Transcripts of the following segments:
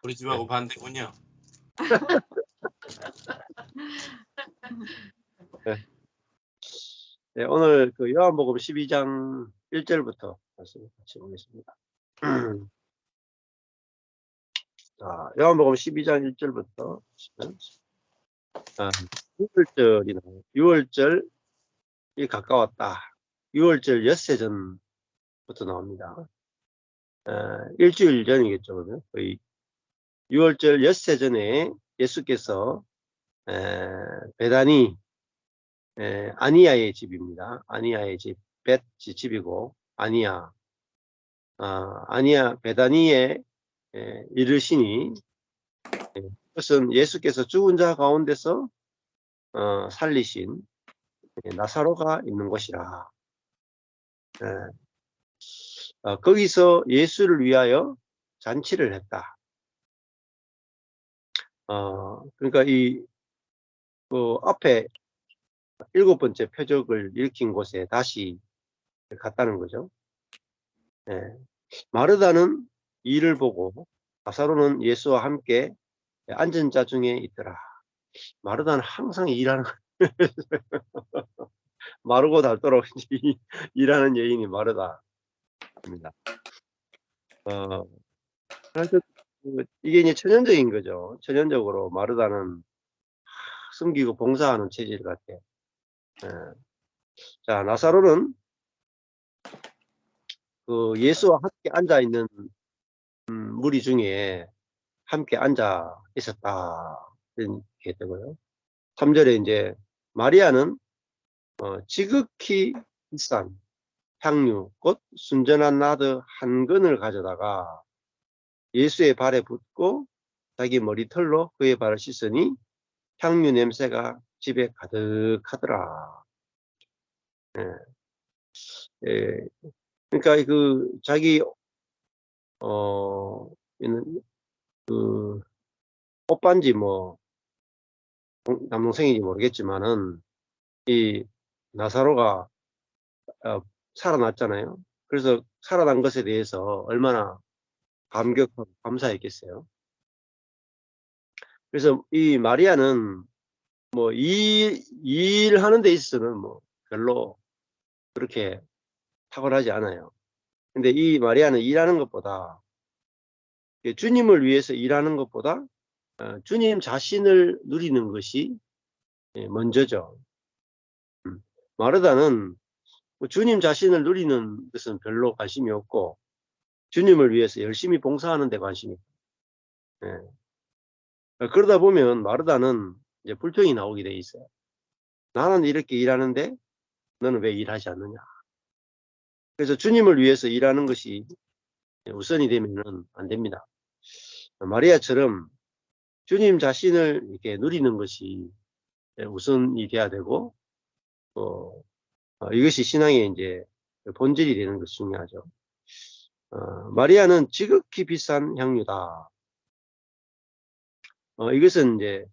우리 집하고 반대군요. 네. 네, 오늘 그 요한복음 12장 1절부터 말씀을 같이 보겠습니다. 자, 요한복음 12장 1절부터 6월절이 나와요. 6월절이 가까웠다. 6월절 엿새 전부터 나옵니다. 일주일 전이겠죠, 그러면 거의 6월절 엿새 전에 예수께서 베다니 아니야의 집입니다. 아니야의 집, 벳 집이고 아니야, 아니야 베다니에 이르시니 그것은 예수께서 죽은 자 가운데서 살리신 나사로가 있는 곳이라. 거기서 예수를 위하여 잔치를 했다. 그러니까 그 앞에 7번째 표적을 일으킨 곳에 다시 갔다는 거죠. 마르다는 이를 보고 나사로는 예수와 함께 앉은 자 중에 있더라. 마르다는 항상 일하는 마르고 닳도록 일하는 여인이 마르다입니다. 이게 이제 천연적인 거죠. 천연적으로 마르다는 숨기고 봉사하는 체질 같아요. 자, 나사로는 그 예수와 함께 앉아 있는 무리 중에 함께 앉아 있었다. 이렇게 되고요. 3절에 이제 마리아는 지극히 비싼 향유, 곧 순전한 나드 한 근을 가져다가 예수의 발에 붓고 자기 머리털로 그의 발을 씻으니 향유 냄새가 집에 가득하더라. 그러니까 그 자기 그 오빠인지 뭐 남동생인지 모르겠지만은 이 나사로가 살아났잖아요. 그래서 살아난 것에 대해서 얼마나 감격하고 감사했겠어요. 그래서 이 마리아는 뭐 일하는 데 있어서는 뭐 별로 그렇게 탁월하지 않아요. 근데 이 마리아는 일하는 것보다 주님을 위해서 일하는 것보다 주님 자신을 누리는 것이 먼저죠. 마르다는 주님 자신을 누리는 것은 별로 관심이 없고 주님을 위해서 열심히 봉사하는 데 관심이 있어요. 그러다 보면 마르다는 이제 불평이 나오게 돼 있어요. 나는 이렇게 일하는데 너는 왜 일하지 않느냐. 그래서 주님을 위해서 일하는 것이 우선이 되면은 안 됩니다. 마리아처럼 주님 자신을 이렇게 누리는 것이 우선이 돼야 되고, 이것이 신앙의 이제 본질이 되는 것이 중요하죠. 마리아는 지극히 비싼 향유다. 이것은 이제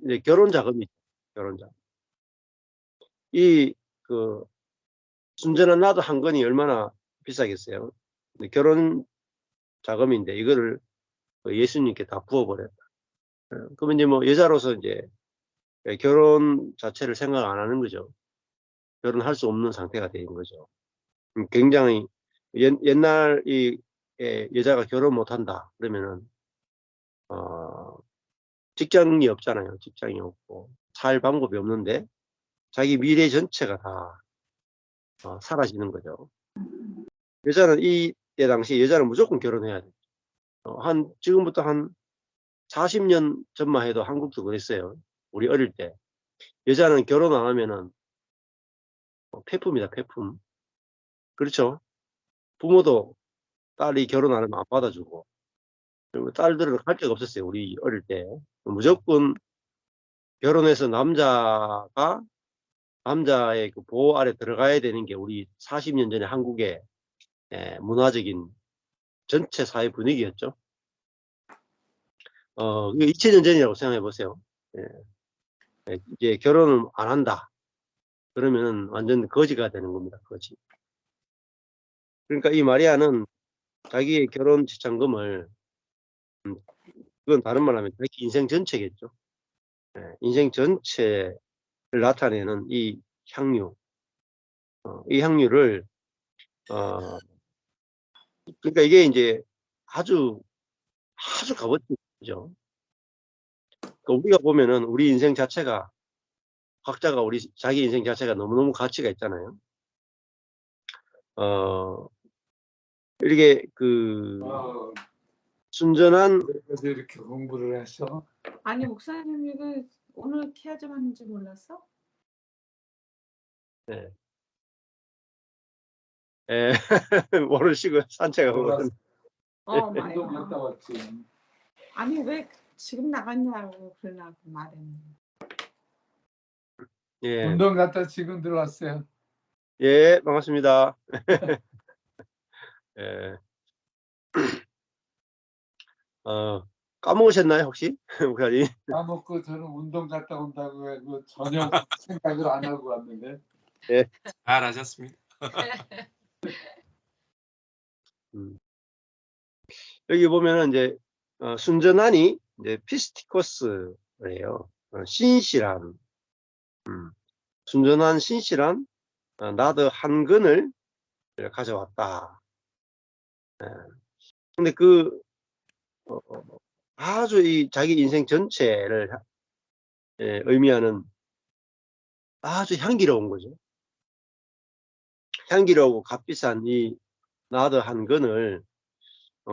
이제 결혼 자금이죠. 결혼 자금. 그 순전한 나도 한 건이 얼마나 비싸겠어요. 결혼 자금인데 이거를 예수님께 다 부어버렸다. 그러면 이제 뭐 여자로서 이제 결혼 자체를 생각 안 하는 거죠. 결혼할 수 없는 상태가 된 거죠. 굉장히 옛날 여자가 결혼 못 한다 그러면은 직장이 없잖아요. 직장이 없고 살 방법이 없는데 자기 미래 전체가 다 사라지는 거죠. 여자는 이때 당시 여자는 무조건 결혼해야 돼요. 지금부터 한 40년 전만 해도 한국도 그랬어요. 우리 어릴 때 여자는 결혼 안 하면은 폐품이다, 폐품. 그렇죠? 부모도 딸이 결혼 안 하면 안 받아주고, 그리고 딸들은 할 데가 없었어요. 우리 어릴 때 무조건 결혼해서 남자의 그 보호 아래 들어가야 되는 게 우리 40년 전에 한국의 문화적인 전체 사회 분위기였죠. 이게 2000년 전이라고 생각해 보세요. 이제 결혼을 안 한다. 그러면은 완전 거지가 되는 겁니다. 거지. 그러니까 이 마리아는 자기의 결혼 지참금을 그건 다른 말로 하면 자기 인생 전체겠죠. 예, 인생 전체를 나타내는 이 향유. 이 향유를 그러니까 이게 인제 아주 값어치인 거죠. 그러니까 우리가 보면은 우리 인생 자체가 각자가 우리 자기 인생 자체가 너무너무 가치가 있잖아요. 어 이렇게 어, 순전한 그래서 이렇게 공부를 했어? 아니 목사님 이거 오늘 케어좀 하는지 몰랐어? 예. 예. 모르시고 산책하고 몰랐어. 많이. 운동 갔다 왔지. 아니 왜 지금 나갔냐고 그러려고 말했는데. 예. 운동 갔다 지금 들어왔어요. 예, 반갑습니다. 예. 까먹으셨나요, 혹시? 목사님? 까먹고 저는 운동 갔다 온다고 해서 전혀 생각을 안 하고 왔는데. 예. 잘하셨습니다. 여기 보면은 이제 순전하니 이제 피스티코스예요. 신실한 순전한 신실한 나드 한 근을 가져왔다. 예. 근데 아주 이 자기 인생 전체를 의미하는 아주 향기로운 거죠. 향기로우고 값비싼 이 나드 한 근을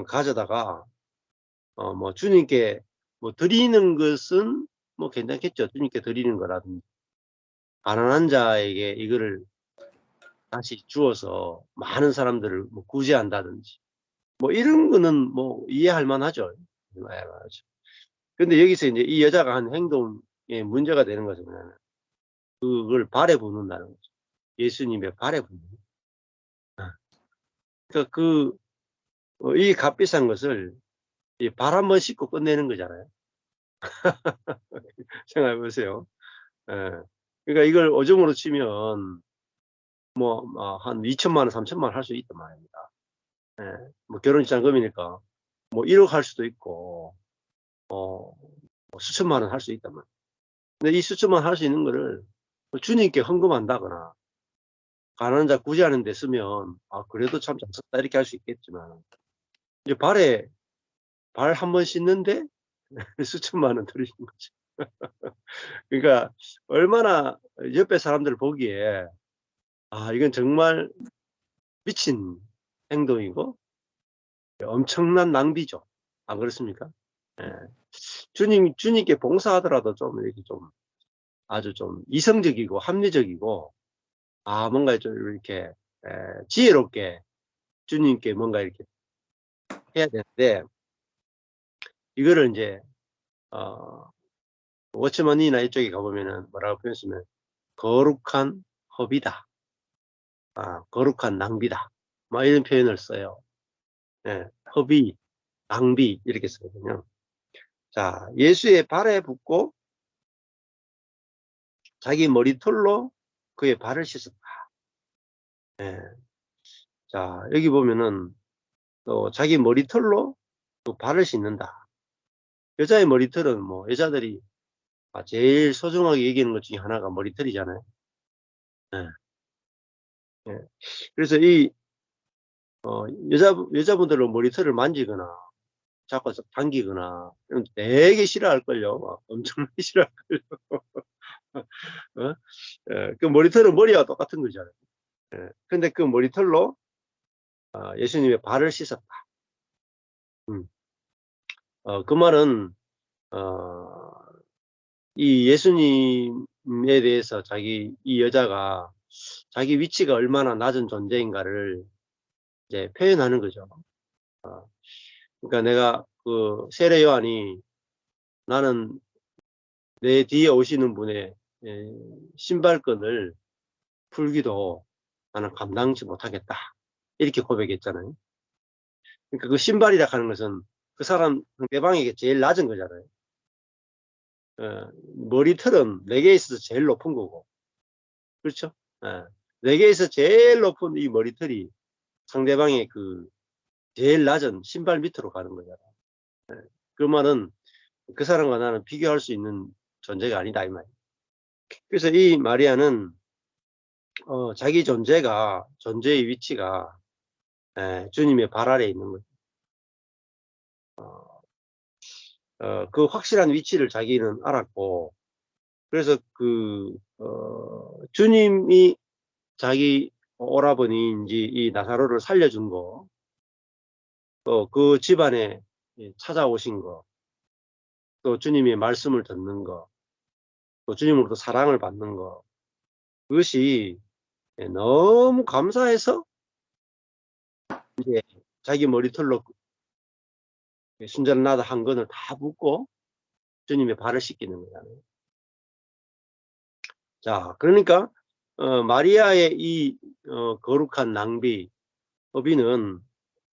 가져다가 뭐 주님께 뭐 드리는 것은 뭐 괜찮겠죠. 주님께 드리는 거라든지 가난한 자에게 이거를 다시 주어서 많은 사람들을 뭐 구제한다든지 뭐 이런 거는 뭐 이해할 만하죠. 이해하죠. 근데 여기서 이제 이 여자가 한 행동에 문제가 되는 것은 뭐냐면 그걸 발에 붓는다는 거죠. 예수님의 발에 붓는. 그러니까 이 값비싼 것을 이 발 한 번 씻고 끝내는 거잖아요. 생각해 보세요. 예. 그러니까 이걸 오점으로 치면 뭐 한 2천만 원, 3천만 원 할 수 있단 말입니다. 예. 뭐 결혼시장금이니까 뭐 1억 할 수도 있고 뭐 수천만 원 할 수 있단 말이에요. 근데 이 수천만 원 할 수 있는 거를 주님께 헌금한다거나 가난한 자 구제하는 데 쓰면 그래도 참 잘 썼다 이렇게 할 수 있겠지만 이제 발 한 번 씻는데 수천만 원 들이는 거죠. 그러니까 얼마나 옆에 사람들 보기에 이건 정말 미친 행동이고 엄청난 낭비죠. 안 그렇습니까? 예. 주님께 봉사하더라도 좀 이렇게 좀 아주 좀 이성적이고 합리적이고 뭔가 좀 이렇게 지혜롭게 주님께 뭔가 이렇게 해야 되는데 이거를 이제 워치먼이나 이쪽에 가보면은 뭐라고 표현했으면 거룩한 허비다. 거룩한 낭비다. 뭐 이런 표현을 써요. 예, 허비, 낭비 이렇게 쓰거든요. 자, 예수의 발에 붓고 자기 머리털로 그의 발을 씻었다. 예. 자, 여기 보면은 또 자기 머리털로 또 발을 씻는다. 여자의 머리털은 뭐 여자들이 제일 소중하게 여기는 것 중에 하나가 머리털이잖아요. 예. 예. 그래서 이 여자분들은 머리털을 만지거나 자꾸 당기거나 이런 되게 싫어할걸요. 엄청나게 싫어할걸요. 그 머리털은 머리와 똑같은 거잖아요. 근데 그 머리털로 예수님의 발을 씻었다. 그 말은 이 예수님에 대해서 이 여자가 자기 위치가 얼마나 낮은 존재인가를 이제 표현하는 거죠. 그러니까 내가 세례 요한이 나는 내 뒤에 오시는 분의 신발끈을 풀기도 나는 감당치 못하겠다. 이렇게 고백했잖아요. 그러니까 그 신발이라 하는 것은 그 사람 상대방에게 제일 낮은 거잖아요. 머리털은 4개 있어서 제일 높은 거고. 그렇죠? 4개 있어서 제일 높은 이 머리털이 상대방의 제일 낮은 신발 밑으로 가는 거잖아요. 그 말은 그 사람과 나는 비교할 수 있는 존재가 아니다 이 말이에요. 그래서 이 마리아는 자기 존재의 위치가 주님의 발 아래에 있는 거죠. 그 확실한 위치를 자기는 알았고, 그래서 주님이 자기 오라버니인지 이 나사로를 살려준 거, 또 그 집안에 찾아오신 거, 또 주님의 말씀을 듣는 거, 또 주님으로부터 사랑을 받는 거, 그것이 너무 감사해서 이제 자기 머리털로 순전한 나다 한 건을 다 붓고 주님의 발을 씻기는 거잖아요. 자, 그러니까 마리아의 이 거룩한 낭비, 허비는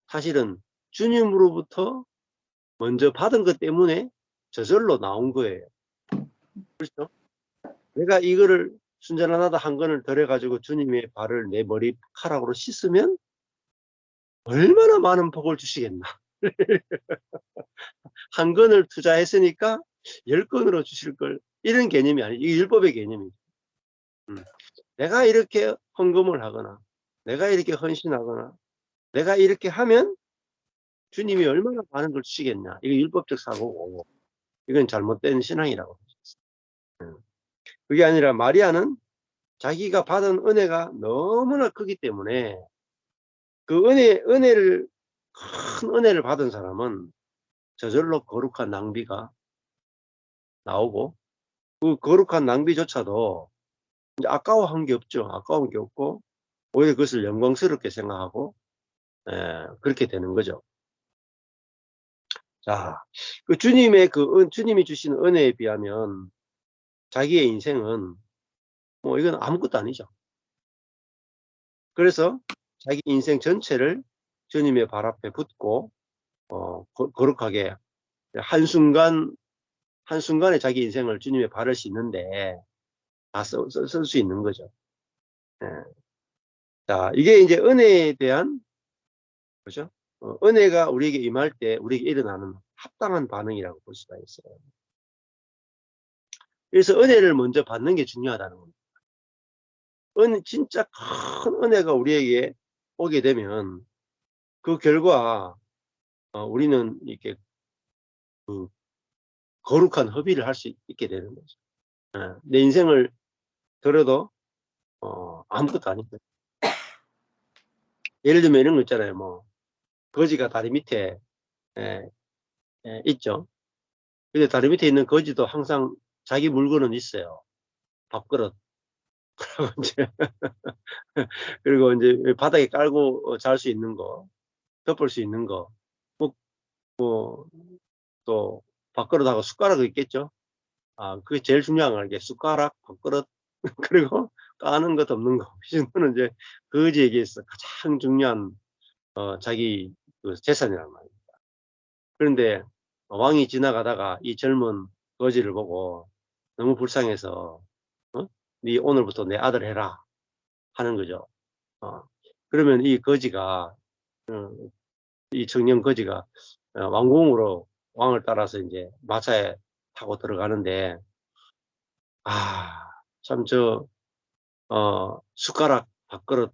사실은 주님으로부터 먼저 받은 것 때문에 저절로 나온 거예요. 그렇죠? 내가 이거를 순전한 나다 한 건을 덜어가지고 주님의 발을 내 머리카락으로 씻으면 얼마나 많은 복을 주시겠나. 한 건을 투자했으니까 10건으로 주실 걸. 이런 개념이 아니죠. 이게 율법의 개념이죠. 내가 이렇게 헌금을 하거나, 내가 이렇게 헌신하거나, 내가 이렇게 하면 주님이 얼마나 많은 걸 주시겠냐. 이거 율법적 사고고, 이건 잘못된 신앙이라고. 그게 아니라 마리아는 자기가 받은 은혜가 너무나 크기 때문에 그 큰 은혜를 받은 사람은 저절로 거룩한 낭비가 나오고, 그 거룩한 낭비조차도 이제 아까워한 게 없죠. 아까운 게 없고, 오히려 그것을 영광스럽게 생각하고, 그렇게 되는 거죠. 자, 주님이 주신 은혜에 비하면 자기의 인생은 뭐 이건 아무것도 아니죠. 그래서 자기 인생 전체를 주님의 발 앞에 붓고, 거룩하게 한순간에 자기 인생을 주님의 발을 씻는데 다 쓸 수 있는 거죠. 예. 자, 이게 이제 은혜에 대한, 그죠? 은혜가 우리에게 임할 때 우리에게 일어나는 합당한 반응이라고 볼 수가 있어요. 그래서 은혜를 먼저 받는 게 중요하다는 겁니다. 진짜 큰 은혜가 우리에게 오게 되면 그 결과 우리는 이렇게 그 거룩한 허비를 할 수 있게 되는 거죠. 내 인생을 들어도 아무것도 아니고, 예를 들면 이런 거 있잖아요. 뭐 거지가 다리 밑에 있죠. 근데 다리 밑에 있는 거지도 항상 자기 물건은 있어요. 밥그릇. 그리고 이제 바닥에 깔고 잘 수 있는 거, 덮을 수 있는 거, 또 밥그릇하고 숟가락이 있겠죠. 그게 제일 중요한 거 이게 숟가락, 밥그릇, 그리고 까는 것 덮는 거. 이 정도는 이제 거지에게서 가장 중요한 자기 그 재산이란 말입니다. 그런데 왕이 지나가다가 이 젊은 거지를 보고 너무 불쌍해서 네 오늘부터 내 아들 해라 하는 거죠. 그러면 이 거지가 이 청년 거지가 왕궁으로 왕을 따라서 이제 마차에 타고 들어가는데 참 숟가락 밥그릇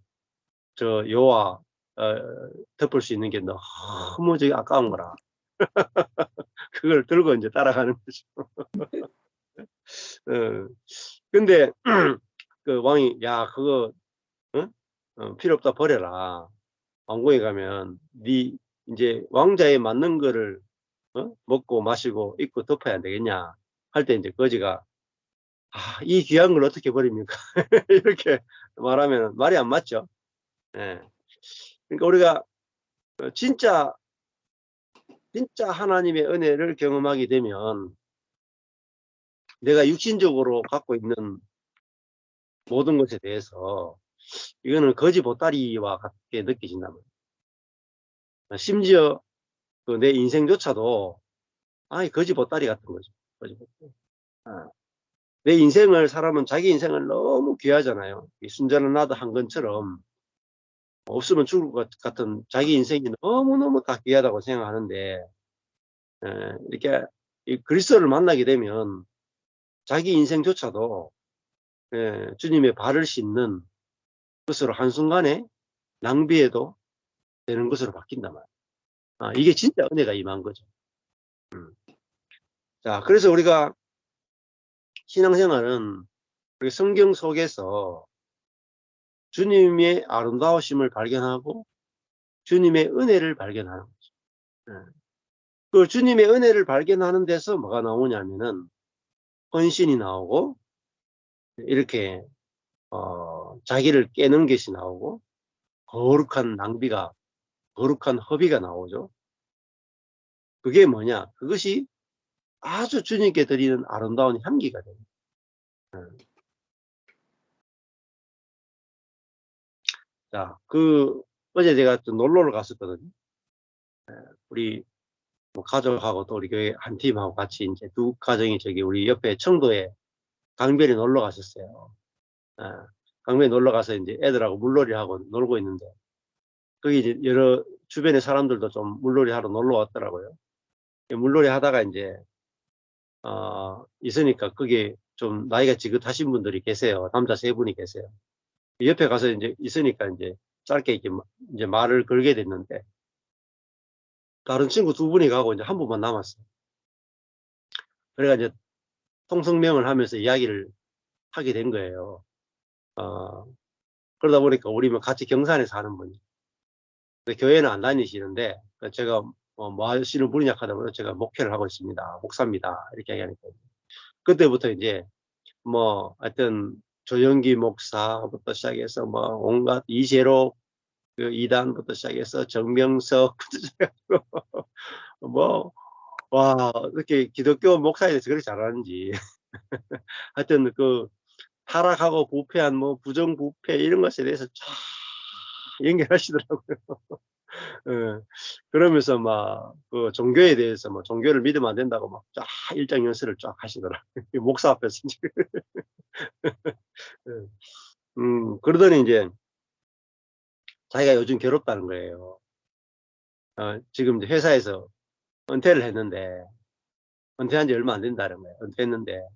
요와 덮을 수 있는 게 너무 아까운 거라. 그걸 들고 이제 따라가는 거죠. 근데 그 왕이 야 그거 필요 없다 버려라. 왕궁에 가면 네 이제 왕자에 맞는 거를 먹고 마시고 입고 덮어야 되겠냐 할 때 이제 거지가 이 귀한 걸 어떻게 버립니까? 이렇게 말하면 말이 안 맞죠. 그러니까 우리가 진짜 하나님의 은혜를 경험하게 되면 내가 육신적으로 갖고 있는 모든 것에 대해서 이거는 거지 보따리와 같게 느껴진단 말이에요. 심지어 내 인생조차도 거지 보따리 같은 거죠. 거지 보따리. 내 인생을 사람은 자기 인생을 너무 귀하잖아요. 순전한 나도 한 건처럼 없으면 죽을 것 같은 자기 인생이 너무너무 다 귀하다고 생각하는데 이렇게 이 그리스도를 만나게 되면 자기 인생조차도 주님의 발을 씻는 것으로 한순간에 낭비해도 되는 것으로 바뀐단 말이에요. 이게 진짜 은혜가 임한 거죠. 자, 그래서 우리가 신앙생활은 우리 성경 속에서 주님의 아름다우심을 발견하고 주님의 은혜를 발견하는 거죠. 그 주님의 은혜를 발견하는 데서 뭐가 나오냐면은 헌신이 나오고 이렇게 자기를 깨는 것이 나오고 거룩한 낭비가 거룩한 허비가 나오죠. 그게 뭐냐? 그것이 아주 주님께 드리는 아름다운 향기가 됩니다. 자, 어제 제가 또 놀러를 갔었거든요. 우리 뭐 가족하고 또 우리 교회 한 팀하고 같이 이제 두 가정이 저기 우리 옆에 청도에 강변에 놀러 갔었어요. 강변에 놀러 가서 이제 애들하고 물놀이 하고 놀고 있는데 거기 이제 여러 주변의 사람들도 좀 물놀이 하러 놀러 왔더라고요. 물놀이 하다가 이제 있으니까 거기 좀 나이가 지긋하신 분들이 계세요. 남자 3분이 계세요. 옆에 가서 이제 있으니까 이제 짧게 이제 말을 걸게 됐는데 다른 친구 2분이 가고 이제 한 분만 남았어요. 그래가 이제 통성명을 하면서 이야기를 하게 된 거예요. 그러다 보니까 우리 같이 경산에 사는 분이. 근데 교회는 안 다니시는데 제가 뭐 하시는 분이냐 하다 보니 제가 목회를 하고 있습니다. 목사입니다. 이렇게 얘기하니까 그때부터 이제 뭐 하여튼 조영기 목사부터 시작해서 뭐 온갖 이재로 그 이단부터 시작해서 정명석부터 시작해서 뭐 와 이렇게 기독교 목사에 대해서 그렇게 잘하는지 하여튼 그 타락하고 부패한 뭐 부정부패 이런 것에 대해서 쫙 연결하시더라고요. 그러면서 막 그 종교에 대해서 뭐 종교를 믿으면 안 된다고 막 쫙 일장연설을 쫙 하시더라고요. 목사 앞에서 이제. 그러더니 이제 자기가 요즘 괴롭다는 거예요. 지금 이제 회사에서 은퇴를 했는데 은퇴한 지 얼마 안 된다는 거예요. 은퇴했는데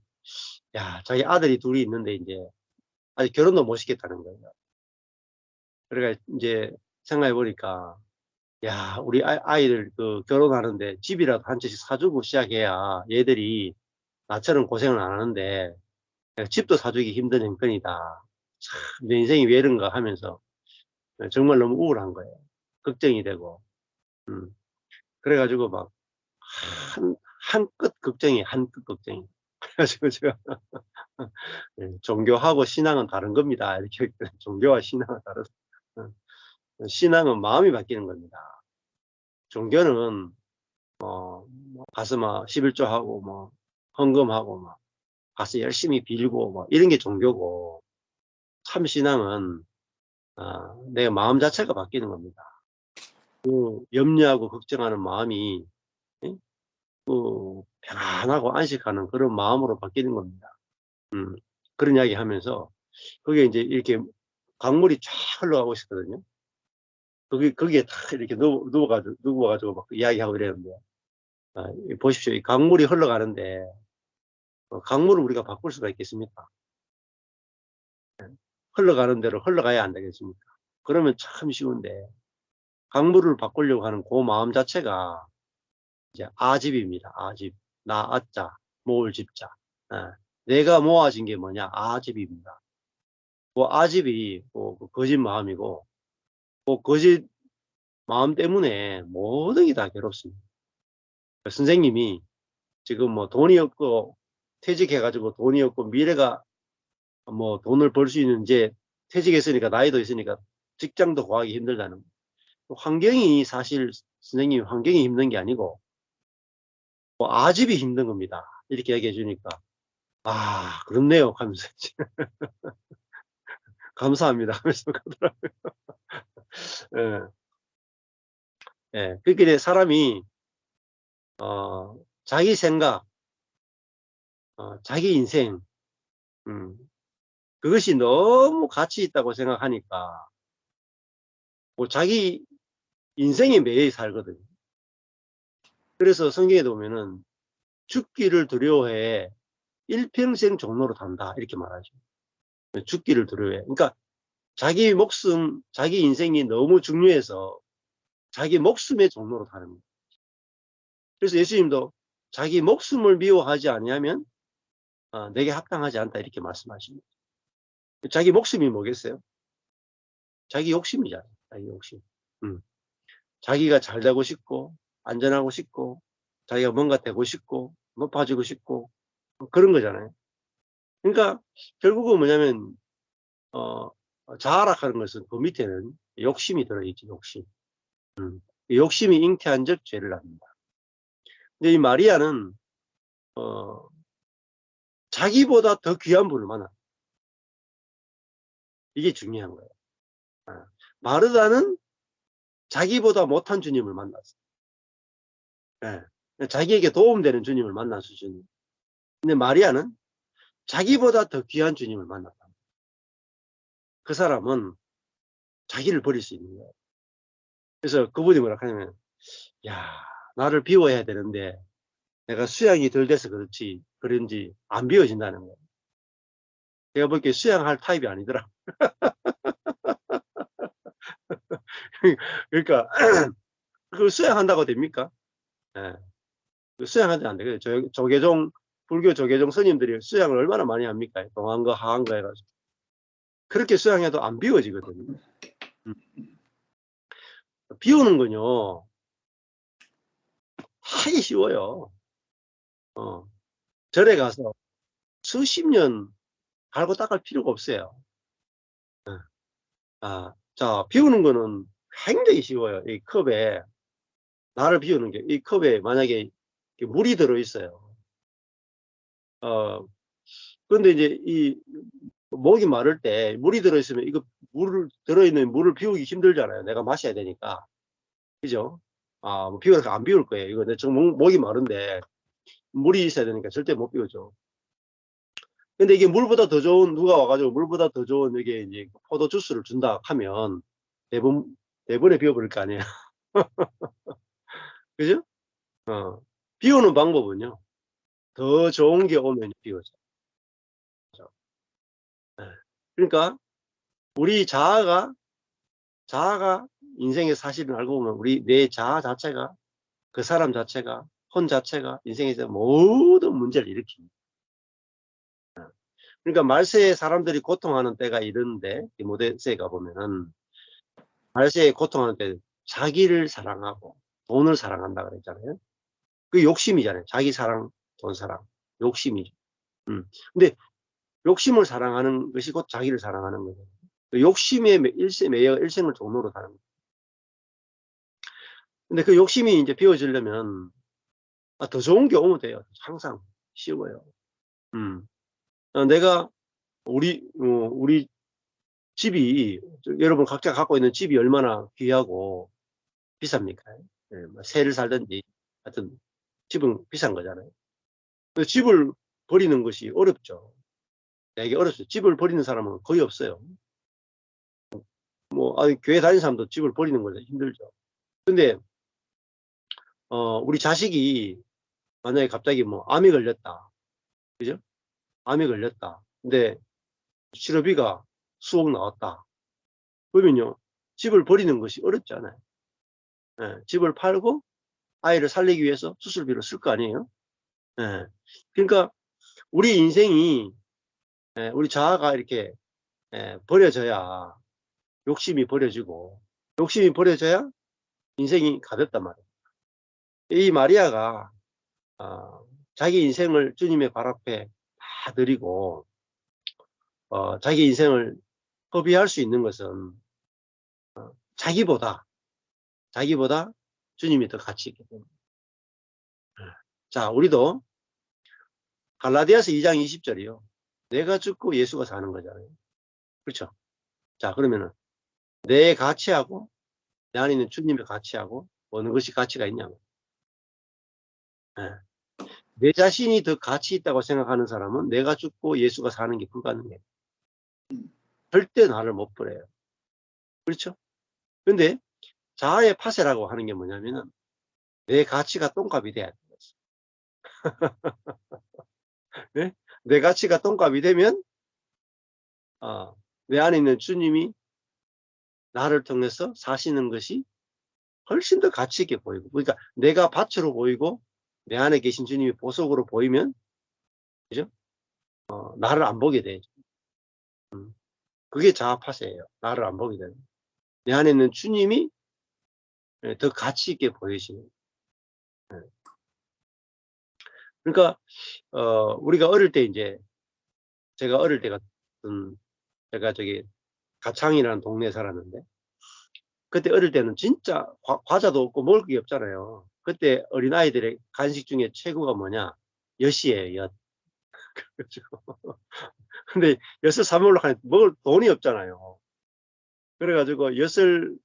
야 자기 아들이 2이 있는데 이제 아직 결혼도 못 시켰다는 거예요. 그러니까 이제 생각해 보니까 야 우리 아이들 그 결혼하는데 집이라도 한 채씩 사주고 시작해야 얘들이 나처럼 고생을 안 하는데 집도 사주기 힘든 형편이다. 참, 내 인생이 왜 이런가 하면서 정말 너무 우울한 거예요. 걱정이 되고. 그래가지고 막 한끗 걱정이 한끗 걱정이. 그래가지고 제가 종교하고 신앙은 다른 겁니다. 이렇게 종교와 신앙은 다르다. 신앙은 마음이 바뀌는 겁니다. 종교는 가서 막 11조하고 뭐 헌금하고 막 가서 열심히 빌고 뭐 이런 게 종교고 참 신앙은 내 마음 자체가 바뀌는 겁니다. 그 염려하고 걱정하는 마음이 그 편안하고 안식하는 그런 마음으로 바뀌는 겁니다. 그런 이야기 하면서 그게 이제 이렇게 강물이 쫙 흘러가고 있었거든요. 거기에 딱 이렇게 누워가지고 막 이야기하고 이랬는데 보십시오. 이 강물이 흘러가는데 강물을 우리가 바꿀 수가 있겠습니까? 흘러가는 대로 흘러가야 안 되겠습니까? 그러면 참 쉬운데 강물을 바꾸려고 하는 그 마음 자체가 이제 아집입니다. 아집. 나 아자 모을 집자. 내가 모아진 게 뭐냐? 아집입니다. 그 아집이 그 거짓 마음이고 그 거짓 마음 때문에 모든 게 다 괴롭습니다. 선생님이 지금 뭐 돈이 없고 퇴직해가지고 돈이 없고 미래가 뭐 돈을 벌 수 있는 이제 퇴직했으니까 나이도 있으니까 직장도 구하기 힘들다는 환경이 사실 선생님 환경이 힘든 게 아니고 뭐 아집이 힘든 겁니다. 이렇게 얘기해 주니까 그렇네요 하면서 감사합니다 하면서 가더라고요. 예, 그렇게 사람이 자기 생각, 자기 인생, 그것이 너무 가치 있다고 생각하니까 뭐 자기 인생에 매여 살거든요. 그래서 성경에 보면은 죽기를 두려워해 일평생 종로로 단다 이렇게 말하죠. 죽기를 두려워해. 그러니까 자기 목숨, 자기 인생이 너무 중요해서 자기 목숨의 종로로 다는 거예요. 그래서 예수님도 자기 목숨을 미워하지 아니하면 내게 합당하지 않다 이렇게 말씀하십니다. 자기 목숨이 뭐겠어요? 자기 욕심이잖아요. 자기 욕심. 자기가 잘 되고 싶고 안전하고 싶고 자기가 뭔가 되고 싶고 높아지고 싶고 그런 거잖아요. 그러니까 결국은 뭐냐면 자아락하는 것은 그 밑에는 욕심이 들어있지. 욕심. 욕심이 잉태한 적 죄를 합니다. 근데 이 마리아는 자기보다 더 귀한 분을 만나. 이게 중요한 거예요. 마르다는 자기보다 못한 주님을 만났어요. 네. 자기에게 도움되는 주님을 만난 수준이에요. 근데 마리아는 자기보다 더 귀한 주님을 만났다. 그 사람은 자기를 버릴 수 있는 거예요. 그래서 그분이 뭐라 하냐면, 야, 나를 비워야 되는데 내가 수양이 덜 돼서 그런지 안 비워진다는 거예요. 내가 볼게 수양할 타입이 아니더라. 그러니까 그걸 수양한다고 됩니까? 예. 수양하지 안 돼요. 조계종 불교 조계종 스님들이 수양을 얼마나 많이 합니까? 동안거 하한거 해가지고 그렇게 수양해도 안 비워지거든요. 비우는 건요 하기 쉬워요. 절에 가서 수십 년 갈고 닦을 필요가 없어요. 자, 비우는 거는 굉장히 쉬워요. 이 컵에 나를 비우는 게, 이 컵에 만약에 물이 들어있어요. 그런데 이제 이 목이 마를 때 물이 들어있으면 이거 들어있는 물을 비우기 힘들잖아요. 내가 마셔야 되니까. 그죠? 뭐 비워서 안 비울 거예요. 이거 내 목이 마른데 물이 있어야 되니까 절대 못 비우죠. 근데 이게 물보다 더 좋은, 누가 와가지고 물보다 더 좋은 이게 이제 포도 주스를 준다 하면 대부분에 비워버릴 거 아니에요. 그죠? 비우는 방법은요. 더 좋은 게 오면 비워져. 그러니까 우리 자아가 인생의 사실을 알고 보면 우리 내 자아 자체가 그 사람 자체가 혼 자체가 인생에서 모든 문제를 일으킵니다. 그러니까 말세에 사람들이 고통하는 때가 이런데 디모데서에 가보면은 말세에 고통하는 때 자기를 사랑하고 돈을 사랑한다 그랬잖아요. 그 욕심이잖아요. 자기 사랑, 돈 사랑, 욕심이죠. 근데 욕심을 사랑하는 것이 곧 자기를 사랑하는 거예요. 그 욕심의 일생을 종로로 사는 거예요. 근데 그 욕심이 이제 비워지려면 더 좋은 게 오면 돼요. 항상 쉬워요. 내가 우리 집이 여러분 각자 갖고 있는 집이 얼마나 귀하고 비쌉니까? 뭐 새를 살든지 하여튼 집은 비싼 거잖아요. 집을 버리는 것이 어렵죠. 되게 어렵죠. 집을 버리는 사람은 거의 없어요. 교회 다니는 사람도 집을 버리는 거죠. 힘들죠. 근데 우리 자식이 만약에 갑자기 암이 걸렸다. 그죠? 암이 걸렸다. 근데 치료비가 수억 나왔다. 그러면요, 집을 버리는 것이 어렵잖아요. 집을 팔고 아이를 살리기 위해서 수술비를 쓸 거 아니에요? 그러니까 우리 인생이, 우리 자아가 이렇게 버려져야 욕심이 버려지고, 욕심이 버려져야 인생이 가볍단 말이에요. 이 마리아가 자기 인생을 주님의 발 앞에 다 드리고 자기 인생을 허비할 수 있는 것은 자기보다 주님이 더 가치 있기 때문에. 자, 우리도 갈라디아서 2장 20절이요. 내가 죽고 예수가 사는 거잖아요. 그렇죠? 자, 그러면은 내 가치하고 내 안에 있는 주님의 가치하고 어느 것이 가치가 있냐고. 내 자신이 더 가치 있다고 생각하는 사람은 내가 죽고 예수가 사는 게 불가능해요. 절대 나를 못 버려요. 그렇죠? 근데 자아의 파쇄라고 하는 게 뭐냐면은 내 가치가 똥값이 돼야 되는 거지. 네? 내 가치가 똥값이 되면 내 안에 있는 주님이 나를 통해서 사시는 것이 훨씬 더 가치 있게 보이고, 그러니까 내가 밭으로 보이고 내 안에 계신 주님이 보석으로 보이면, 그죠? 나를 안 보게 되죠. 그게 자아파세예요. 나를 안 보게 되는. 내 안에 있는 주님이 더 가치 있게 보이시는. 그러니까 우리가 어릴 때 이제, 제가 어릴 때 제가 저기 가창이라는 동네에 살았는데, 그때 어릴 때는 진짜 과자도 없고 먹을 게 없잖아요. 그때 어린아이들의 간식 중에 최고가 뭐냐? 엿이에요, 엿. 그렇죠. 근데 엿을 사 먹으려고 하니 먹을 돈이 없잖아요. 그래가지고 엿을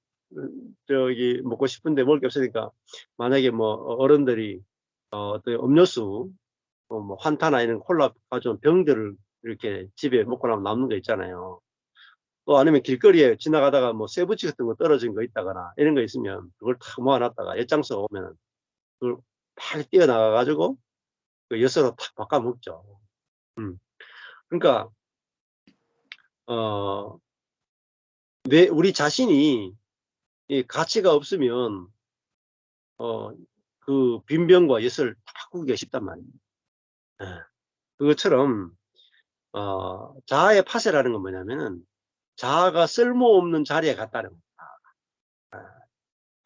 저기 먹고 싶은데 먹을 게 없으니까, 만약에 뭐 어른들이 어떤 음료수, 뭐 환타나 이런 콜라 가져온 병들을 이렇게 집에 먹고 나면 남는 거 있잖아요. 또 아니면 길거리에 지나가다가 뭐 쇠붙이 같은 거 떨어진 거 있다거나 이런 거 있으면 그걸 탁 모아놨다가 엿장수 오면 그걸 팍 뛰어나가가지고 그 엿으로 탁 바꿔 먹죠. 그러니까 우리 자신이 이 가치가 없으면 그 빈병과 엿을 다 바꾸기가 쉽단 말입니다. 그것처럼 자아의 파쇄라는 건 뭐냐면은, 자아가 쓸모없는 자리에 갔다는 겁니다.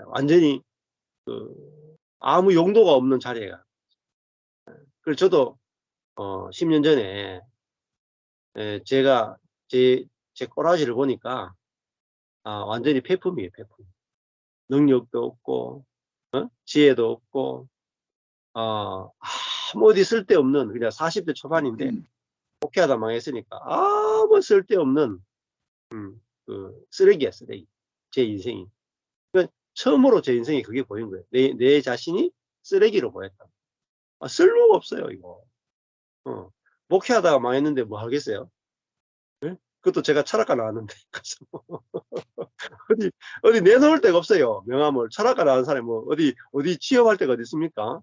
완전히 아무 용도가 없는 자리에 가. 그래서 저도 10년 전에 제가 제 꼬라지를 보니까 완전히 폐품이에요, 폐품. 능력도 없고 지혜도 없고 아무 어디 쓸데없는, 그냥 40대 초반인데 목회하다 망했으니까 아무 쓸데없는 그 쓰레기야, 쓰레기. 제 인생이. 그러니까 처음으로 제 인생이 그게 보인 거예요. 내 자신이 쓰레기로 보였다. 쓸모가 없어요, 이거. 목회하다가 망했는데 뭐 하겠어요? 네? 그것도 제가 철학과 나왔는데. 어디 내놓을 데가 없어요. 명함을. 철학과 나온 사람이 뭐 어디 취업할 데가 어디 있습니까?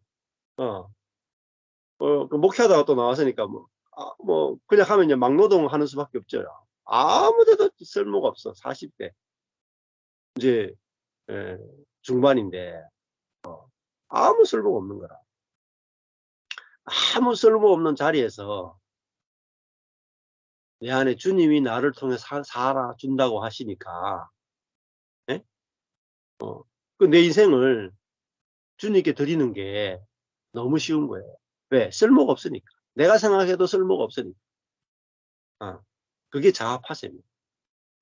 그 목회하다가 또 나왔으니까 뭐 그냥 하면 이제 막노동 하는 수밖에 없죠. 아무 데도 쓸모가 없어. 40대. 이제 중반인데 아무 쓸모가 없는 거라. 아무 쓸모없는 자리에서 내 안에 주님이 나를 통해 살아준다고 하시니까, 그 내 인생을 주님께 드리는 게 너무 쉬운 거예요. 왜? 쓸모가 없으니까. 내가 생각해도 쓸모가 없으니까. 그게 자아파세입니다.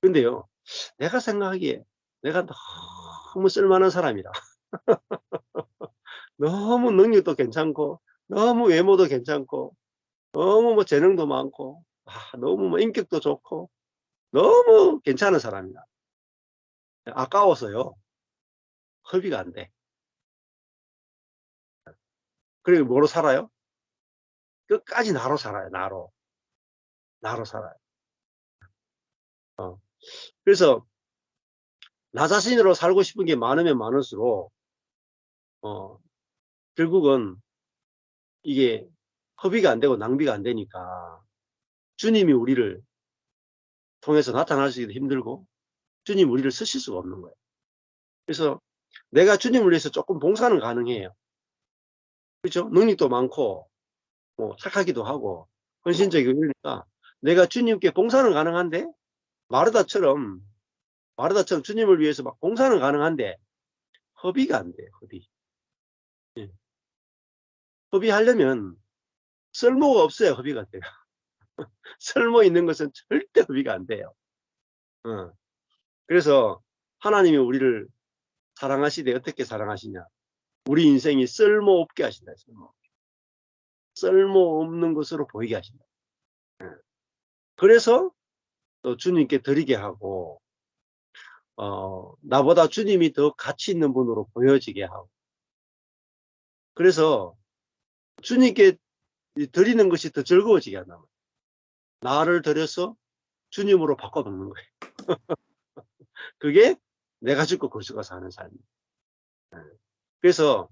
근데요, 내가 생각하기에 내가 너무 쓸만한 사람이라. 너무 능력도 괜찮고, 너무 외모도 괜찮고, 너무 뭐 재능도 많고, 너무 뭐 인격도 좋고, 너무 괜찮은 사람이다. 아까워서요, 허비가 안 돼. 그리고 뭐로 살아요? 끝까지 나로 살아요, 나로. 나로 살아요. 그래서 나 자신으로 살고 싶은 게 많으면 많을수록 결국은 이게 허비가 안 되고 낭비가 안 되니까 주님이 우리를 통해서 나타나시기도 힘들고 주님 우리를 쓰실 수가 없는 거예요. 그래서 내가 주님을 위해서 조금 봉사는 가능해요. 그렇죠? 능력도 많고 뭐 착하기도 하고 헌신적이고 이러니까 내가 주님께 봉사는 가능한데, 마르다처럼 주님을 위해서 막 봉사는 가능한데 허비가 안 돼요. 허비. 허비하려면 쓸모가 없어야 허비가 돼요. 쓸모 있는 것은 절대 허비가 안 돼요. 그래서 하나님이 우리를 사랑하시되 어떻게 사랑하시냐? 우리 인생이 쓸모없게 하신다. 쓸모없는 것으로 보이게 하신다. 그래서 또 주님께 드리게 하고 나보다 주님이 더 가치 있는 분으로 보여지게 하고, 그래서 주님께 드리는 것이 더 즐거워지게 한단 말이에요. 나를 드려서 주님으로 바꿔 먹는 거예요. 그게 내가 죽고 그리스도가 사는 삶이에요. 그래서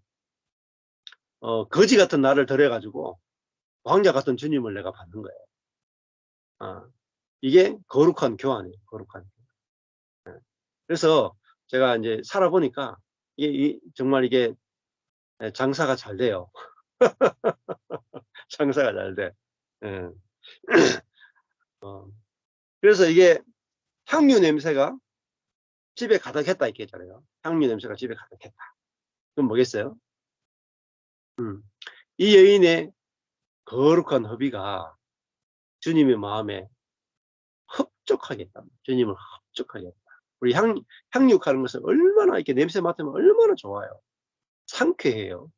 거지 같은 나를 들여가지고 왕자 같은 주님을 내가 받는 거예요. 이게 거룩한 교환이에요. 거룩한. 그래서 제가 이제 살아보니까 정말 이게 장사가 잘 돼요. 장사가 잘 돼. 예. 그래서 이게 향유 냄새가 집에 가득했다 이렇게 했잖아요. 향유 냄새가 집에 가득했다. 그럼 뭐겠어요? 이 여인의 거룩한 허비가 주님의 마음에 흡족하겠다. 주님을 흡족하겠다. 우리 향육하는 것은 얼마나 이렇게 냄새 맡으면 얼마나 좋아요. 상쾌해요.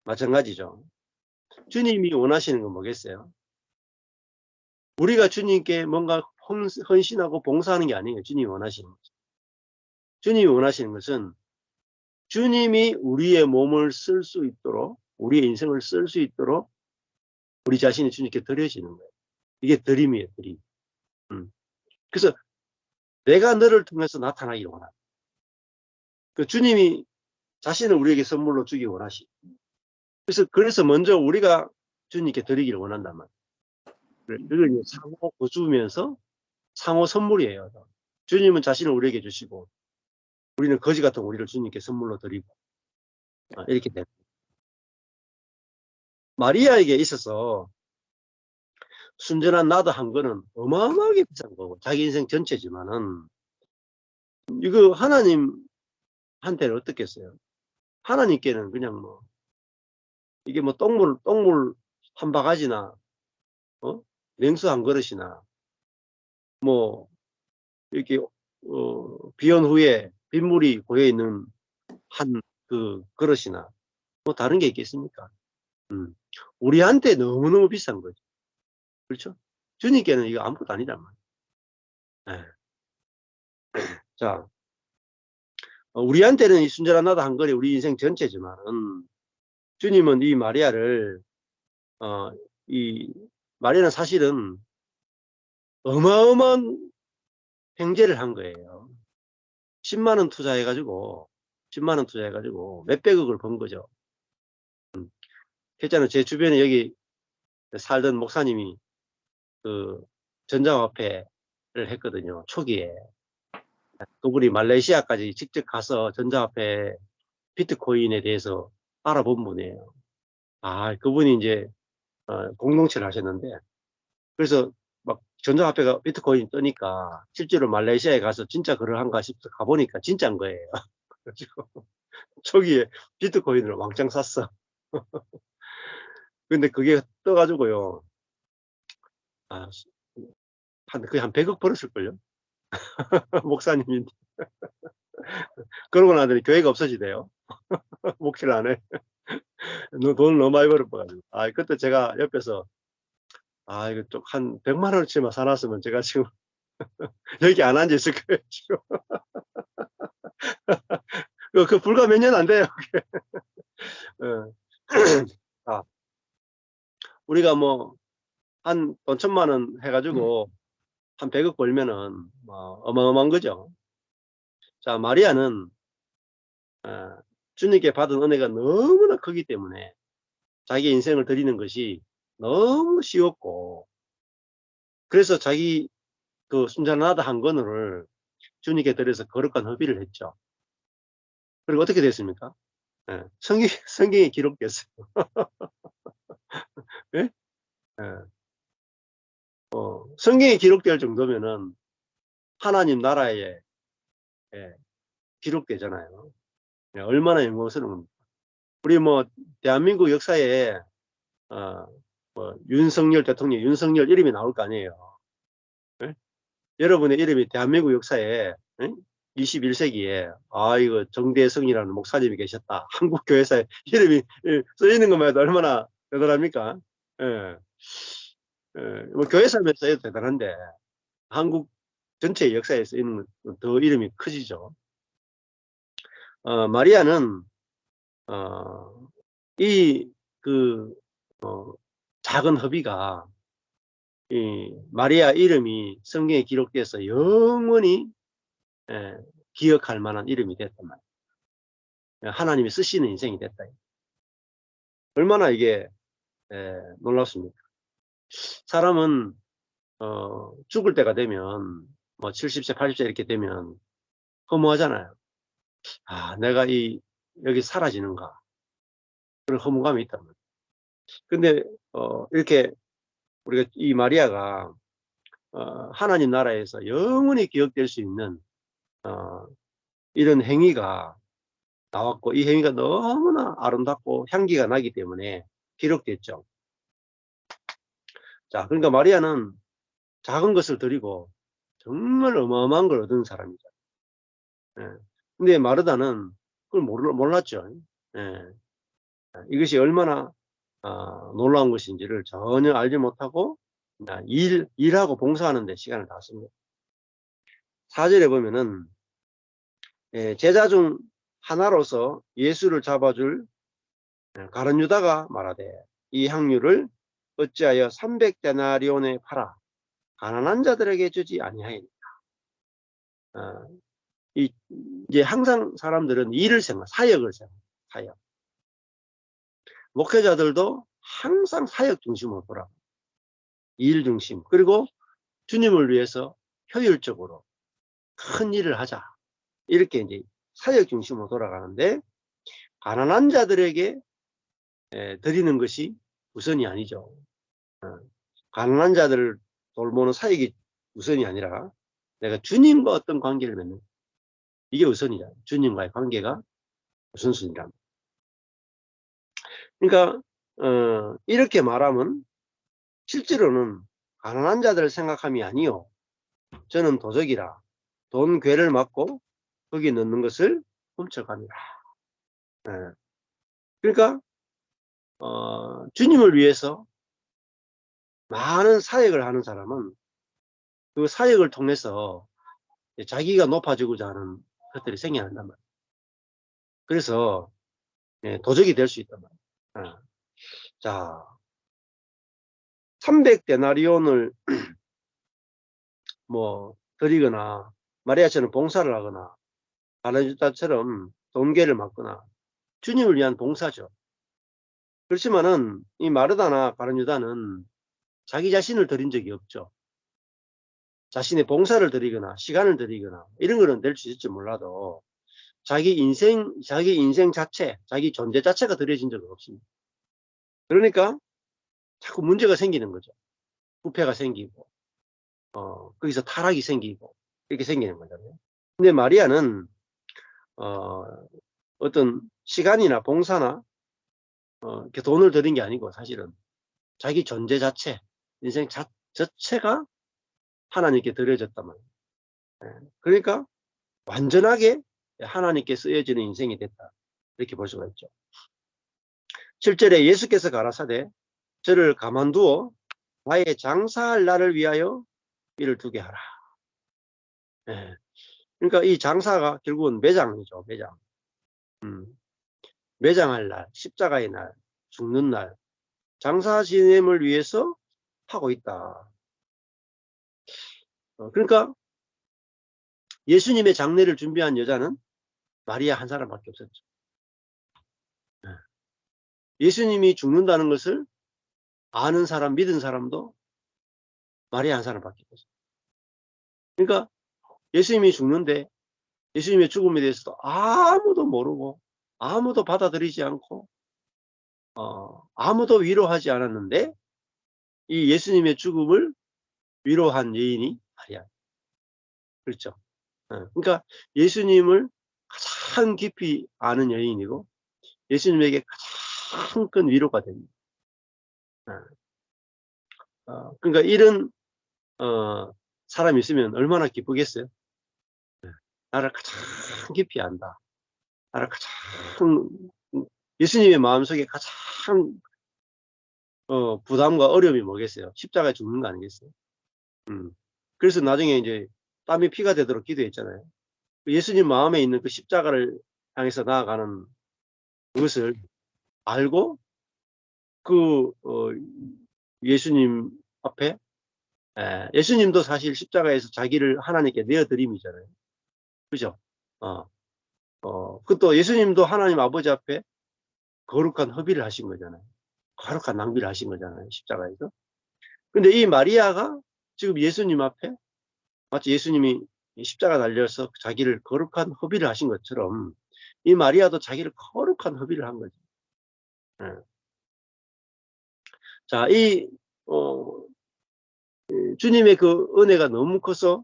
마찬가지죠. 주님이 원하시는 건 뭐겠어요? 우리가 주님께 뭔가 헌신하고 봉사하는 게 아니에요. 주님이 원하시는 것은. 주님이 원하시는 것은 주님이 우리의 몸을 쓸 수 있도록, 우리의 인생을 쓸 수 있도록 우리 자신이 주님께 드려지는 거예요. 이게 드림이에요. 드림. 그래서 내가 너를 통해서 나타나기를 원합니다. 그 주님이 자신을 우리에게 선물로 주기 원하시. 그래서 먼저 우리가 주님께 드리기를 원한단 말이에요. 그걸 상호 거주면서 상호 선물이에요. 주님은 자신을 우리에게 주시고 우리는 거지 같은 우리를 주님께 선물로 드리고 이렇게 됩니다. 마리아에게 있어서 순전한 나도 한 거는 어마어마하게 비싼 거고 자기 인생 전체지만은 이거 하나님한테는 어떻겠어요? 하나님께는 그냥 뭐 이게 뭐 똥물 한 바가지나 냉수 한 그릇이나 뭐 이렇게 비온 후에 빗물이 고여 있는 한 그 그릇이나 뭐 다른 게 있겠습니까? 우리한테 너무너무 비싼 거죠. 그렇죠? 주님께는 이거 아무것도 아니란 말이에요. 자, 우리한테는 이 순전한 나도 한 거리 우리 인생 전체지만은 주님은 이 마리아를 이 마리아는 사실은 어마어마한 횡재를 한 거예요. 10만 원 투자해가지고 몇백억을 번 거죠. 했잖아요. 제 주변에 여기 살던 목사님이 그 전자화폐를 했거든요. 초기에. 그분이 말레이시아까지 직접 가서 전자화폐 비트코인에 대해서 알아본 분이에요. 그분이 이제 공동체를 하셨는데 그래서 막 전자화폐가 비트코인 뜨니까 실제로 말레이시아에 가서 진짜 그러한가 싶어서 가보니까 진짜인 거예요. 그래가지고 초기에 비트코인을 왕창 샀어. 근데 그게 떠가지고요. 거의 한 100억 벌었을걸요? 목사님이. 그러고 나더니 교회가 없어지대요. 목회를 안 해. 돈을 너무 많이 벌어가지고. 그때 제가 옆에서, 이거 좀 한 100만 원어치만 사놨으면 제가 지금 여기 안 앉아있을 거예요, 지금. 그 불과 몇 년 안 돼요, 그게. 우리가 뭐, 한 돈 1,000만 원 해가지고, 한 100억 벌면은, 어마어마한 거죠. 자, 마리아는, 주님께 받은 은혜가 너무나 크기 때문에, 자기 인생을 드리는 것이 너무 쉬웠고, 그래서 자기 그 순전하다 한 건을 주님께 드려서 거룩한 허비를 했죠. 그리고 어떻게 됐습니까? 성경에 기록됐어요. 예? 성경에 기록될 정도면은 하나님 나라에 기록되잖아요. 얼마나 영광스러운 겁니까? 우리 뭐 대한민국 역사에 뭐 윤석열 대통령 윤석열 이름이 나올 거 아니에요. 여러분의 이름이 대한민국 역사에 21세기에 이거 정대성이라는 목사님이 계셨다. 한국 교회사에 이름이 쓰이는 것만 해도 얼마나 대단합니까? 뭐 교회사면 써도 대단한데 한국 전체 역사에 쓰이는 더 이름이 커지죠. 마리아는 작은 허비가 이 마리아 이름이 성경에 기록돼서 영원히 기억할 만한 이름이 됐단 말이에요. 하나님이 쓰시는 인생이 됐다. 얼마나 이게 놀랍습니까? 사람은 죽을 때가 되면 뭐 70세, 80세 이렇게 되면 허무하잖아요. 아, 내가 여기 사라지는가? 그런 허무감이 있단 말이에요. 근데 이렇게 우리가 이 마리아가 하나님 나라에서 영원히 기억될 수 있는 이런 행위가 나왔고, 이 행위가 너무나 아름답고 향기가 나기 때문에 기록됐죠. 자, 그러니까 마리아는 작은 것을 드리고 정말 어마어마한 걸 얻은 사람이죠. 예. 근데 마르다는 그걸 몰랐죠. 예. 이것이 얼마나 놀라운 것인지를 전혀 알지 못하고 일하고 봉사하는 데 시간을 다 씁니다. 4절에 보면은 제자 중 하나로서 예수를 잡아줄 가룟 유다가 말하되 이 향유를 어찌하여 300데나리온에 팔아 가난한 자들에게 주지 아니하였느냐. 이제 항상 사람들은 일을 사역을 사역. 목회자들도 항상 사역 중심으로 돌아가. 일 중심. 그리고 주님을 위해서 효율적으로 큰 일을 하자. 이렇게 이제 사역 중심으로 돌아가는데, 가난한 자들에게 드리는 것이 우선이 아니죠. 가난한 자들을 돌보는 사역이 우선이 아니라 내가 주님과 어떤 관계를 맺는, 이게 우선이야. 주님과의 관계가 우선순위랍니다. 그러니까 이렇게 말하면 실제로는 가난한 자들을 생각함이 아니요, 저는 도적이라 돈 괴를 맞고 거기 넣는 것을 훔쳐갑니다. 그러니까 주님을 위해서 많은 사역을 하는 사람은 그 사역을 통해서 자기가 높아지고자 하는 것들이 생겨난단 말이에요. 그래서 도적이 될 수 있단 말이에요. 자, 300데나리온을 뭐 드리거나 마리아처럼 봉사를 하거나 가룟 유다처럼 돈괴를 맞거나 주님을 위한 봉사죠. 그렇지만은 이 마르다나 가룟 유다는 자기 자신을 드린 적이 없죠. 자신의 봉사를 드리거나 시간을 드리거나 이런 거는 될 수 있을지 몰라도 자기 인생 자체, 자기 존재 자체가 드려진 적은 없습니다. 그러니까 자꾸 문제가 생기는 거죠. 부패가 생기고 거기서 타락이 생기고 이렇게 생기는 거잖아요. 근데 마리아는 어떤 시간이나 봉사나 이렇게 돈을 들인 게 아니고 사실은 자기 존재 자체, 인생 자체가 하나님께 드려졌단 말이에요. 그러니까 완전하게 하나님께 쓰여지는 인생이 됐다, 이렇게 볼 수가 있죠. 7절에 예수께서 가라사대 저를 가만두어 나의 장사할 날을 위하여 이를 두게 하라. 그러니까 이 장사가 결국은 매장이죠. 매장. 매장할 날, 십자가의 날, 죽는 날, 장사 지냄을 위해서 하고 있다. 그러니까 예수님의 장례를 준비한 여자는 마리아 한 사람밖에 없었죠. 예수님이 죽는다는 것을 아는 사람, 믿은 사람도 마리아 한 사람밖에 없었어요. 그러니까 예수님이 죽는데 예수님의 죽음에 대해서도 아무도 모르고 아무도 받아들이지 않고 아무도 위로하지 않았는데 이 예수님의 죽음을 위로한 여인이 마리아. 그렇죠. 그러니까 예수님을 가장 깊이 아는 여인이고 예수님에게 가장 큰 위로가 됩니다. 그러니까 이런 사람이 있으면 얼마나 기쁘겠어요. 나를 가장 깊이 안다. 나를 가장 예수님의 마음속에 가장 부담과 어려움이 뭐겠어요? 십자가에 죽는 거 아니겠어요? 그래서 나중에 이제 땀이 피가 되도록 기도했잖아요. 예수님 마음에 있는 그 십자가를 향해서 나아가는 그것을 알고 그 예수님 앞에 예수님도 사실 십자가에서 자기를 하나님께 내어드림이잖아요. 그죠? 그것도 예수님도 하나님 아버지 앞에 거룩한 허비를 하신 거잖아요. 거룩한 낭비를 하신 거잖아요. 십자가에서. 근데 이 마리아가 지금 예수님 앞에 마치 예수님이 십자가 달려서 자기를 거룩한 허비를 하신 것처럼 이 마리아도 자기를 거룩한 허비를 한 거죠. 예. 자, 주님의 그 은혜가 너무 커서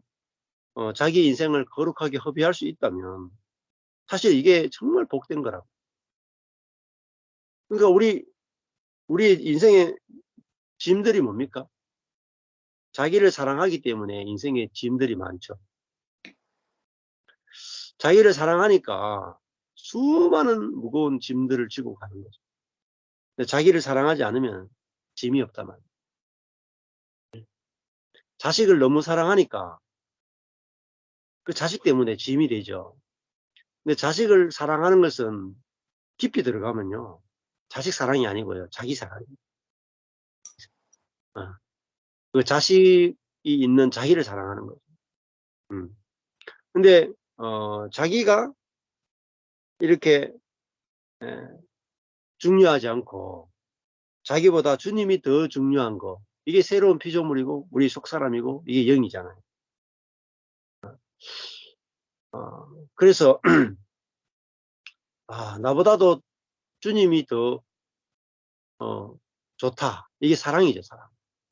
자기 인생을 거룩하게 허비할 수 있다면 사실 이게 정말 복된 거라고. 그러니까 우리 인생의 짐들이 뭡니까? 자기를 사랑하기 때문에 인생에 짐들이 많죠. 자기를 사랑하니까 수많은 무거운 짐들을 지고 가는 거죠. 근데 자기를 사랑하지 않으면 짐이 없단 말이에요. 자식을 너무 사랑하니까 그 자식 때문에 짐이 되죠. 근데 자식을 사랑하는 것은 깊이 들어가면요. 자식 사랑이 아니고요. 자기 사랑이에요. 그 자식이 있는 자기를 사랑하는 거죠. 근데 자기가 이렇게 중요하지 않고 자기보다 주님이 더 중요한 거, 이게 새로운 피조물이고 우리 속사람이고 이게 영이잖아요. 그래서 나보다도 주님이 더 좋다. 이게 사랑이죠, 사랑.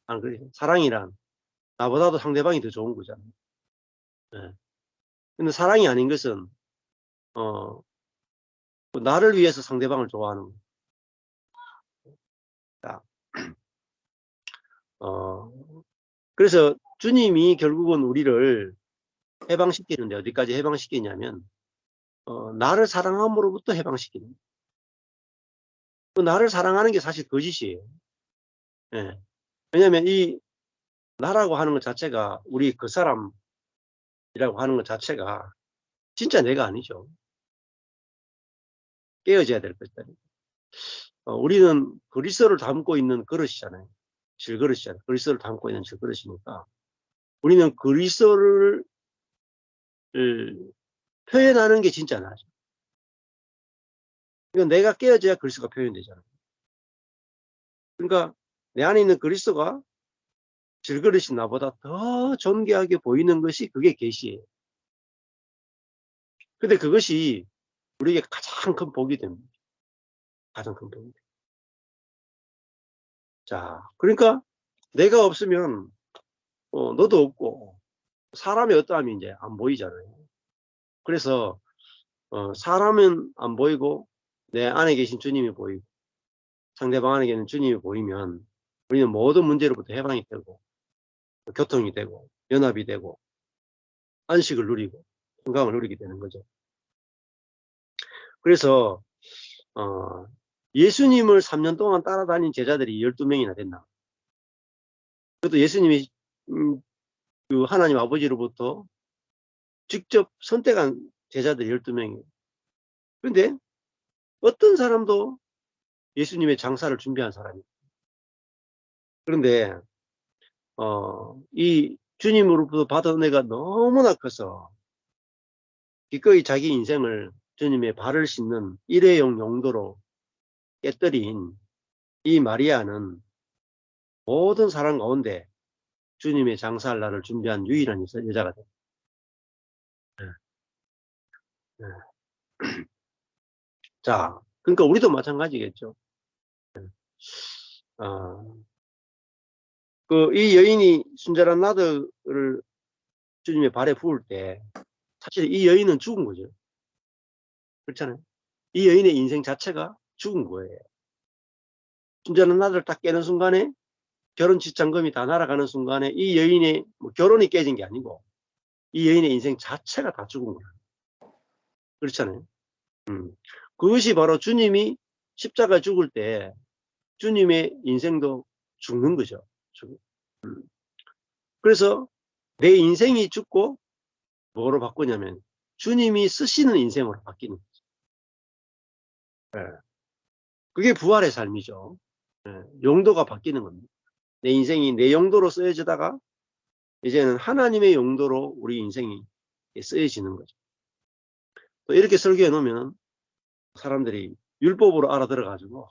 안 그래요? 사랑이란 나보다도 상대방이 더 좋은 거잖아요. 네. 근데 사랑이 아닌 것은 나를 위해서 상대방을 좋아하는 거예요. 그래서 주님이 결국은 우리를 해방시키는데 어디까지 해방시키냐면 나를 사랑함으로부터 해방시키는 거예요. 나를 사랑하는 게 사실 거짓이에요. 예. 왜냐하면 이 나라고 하는 것 자체가 우리 그 사람이라고 하는 것 자체가 진짜 내가 아니죠. 깨어져야 될 것이다. 우리는 그리스도를 담고 있는 그릇이잖아요. 질그릇이잖아요. 그리스도를 담고 있는 질그릇이니까 우리는 그리스도를 표현하는 게 진짜 나죠. 그러니까 내가 깨어져야 그리스도가 표현되잖아요. 그러니까 내 안에 있는 그리스도가 질그릇이 나보다 더 존귀하게 보이는 것이 그게 계시예요. 근데 그것이 우리에게 가장 큰 복이 됩니다. 가장 큰 복이 됩니다. 자, 그러니까 내가 없으면 너도 없고 사람이 어떠하면 이제 안 보이잖아요. 그래서 사람은 안 보이고 내 안에 계신 주님이 보이고 상대방 안에 계신 주님이 보이면 우리는 모든 문제로부터 해방이 되고 교통이 되고 연합이 되고 안식을 누리고 건강을 누리게 되는 거죠. 그래서 예수님을 3년 동안 따라다닌 제자들이 12명이나 됐나. 그것도 예수님이 그 하나님 아버지로부터 직접 선택한 제자들 12명이에요. 그런데 어떤 사람도 예수님의 장사를 준비한 사람이에요. 그런데 이 주님으로부터 받은 은혜가 너무나 커서 기꺼이 자기 인생을 주님의 발을 씻는 일회용 용도로 깨뜨린 이 마리아는 모든 사람 가운데 주님의 장사할 날을 준비한 유일한 여자가 됩니다. 자, 그러니까 우리도 마찬가지겠죠. 이 여인이 순결한 나더를 주님의 발에 부을 때 사실 이 여인은 죽은 거죠. 그렇잖아요. 이 여인의 인생 자체가 죽은 거예요. 순결한 나더를 딱 깨는 순간에 결혼 지참금이 다 날아가는 순간에 이 여인의 결혼이 깨진 게 아니고 이 여인의 인생 자체가 다 죽은 거예요. 그렇잖아요. 그것이 바로 주님이 십자가 죽을 때 주님의 인생도 죽는 거죠. 그래서 내 인생이 죽고 뭐로 바꾸냐면 주님이 쓰시는 인생으로 바뀌는 거죠. 네. 그게 부활의 삶이죠. 네. 용도가 바뀌는 겁니다. 내 인생이 내 용도로 쓰여지다가 이제는 하나님의 용도로 우리 인생이 쓰여지는 거죠. 또 이렇게 설교해 놓으면 사람들이 율법으로 알아들어가지고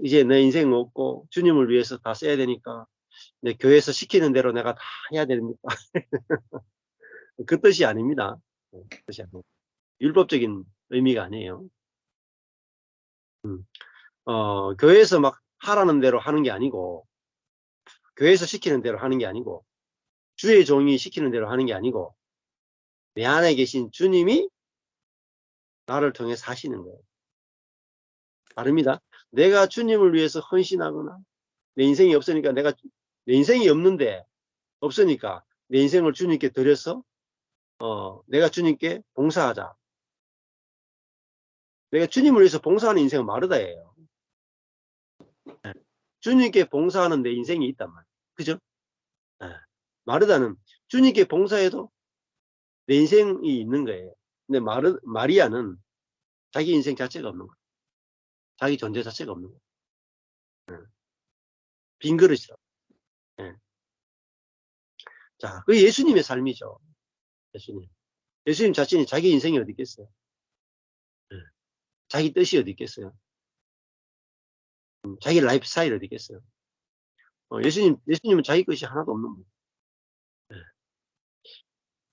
이제 내 인생 없고 주님을 위해서 다 써야 되니까 내 교회에서 시키는 대로 내가 다 해야 됩니까? 그 뜻이 아닙니다. 그 뜻이 아니고 율법적인 의미가 아니에요. 교회에서 막 하라는 대로 하는 게 아니고, 교회에서 시키는 대로 하는 게 아니고, 주의 종이 시키는 대로 하는 게 아니고, 내 안에 계신 주님이 나를 통해 사시는 거예요. 다릅니다. 내가 주님을 위해서 헌신하거나, 내 인생이 없으니까 내 인생이 없으니까 내 인생을 주님께 드려서, 내가 주님께 봉사하자. 내가 주님을 위해서 봉사하는 인생은 마르다예요. 주님께 봉사하는 내 인생이 있단 말이에요. 그죠? 마르다는 주님께 봉사해도 내 인생이 있는 거예요. 근데 마리아는 자기 인생 자체가 없는 거예요. 자기 존재 자체가 없는 거예요. 빈 그릇이라. 자, 그게 예수님의 삶이죠. 예수님 자신이 자기 인생이 어디 있겠어요? 자기 뜻이 어디 있겠어요? 자기 라이프 스타일 어디 있겠어요? 예수님은 자기 것이 하나도 없는 거예요.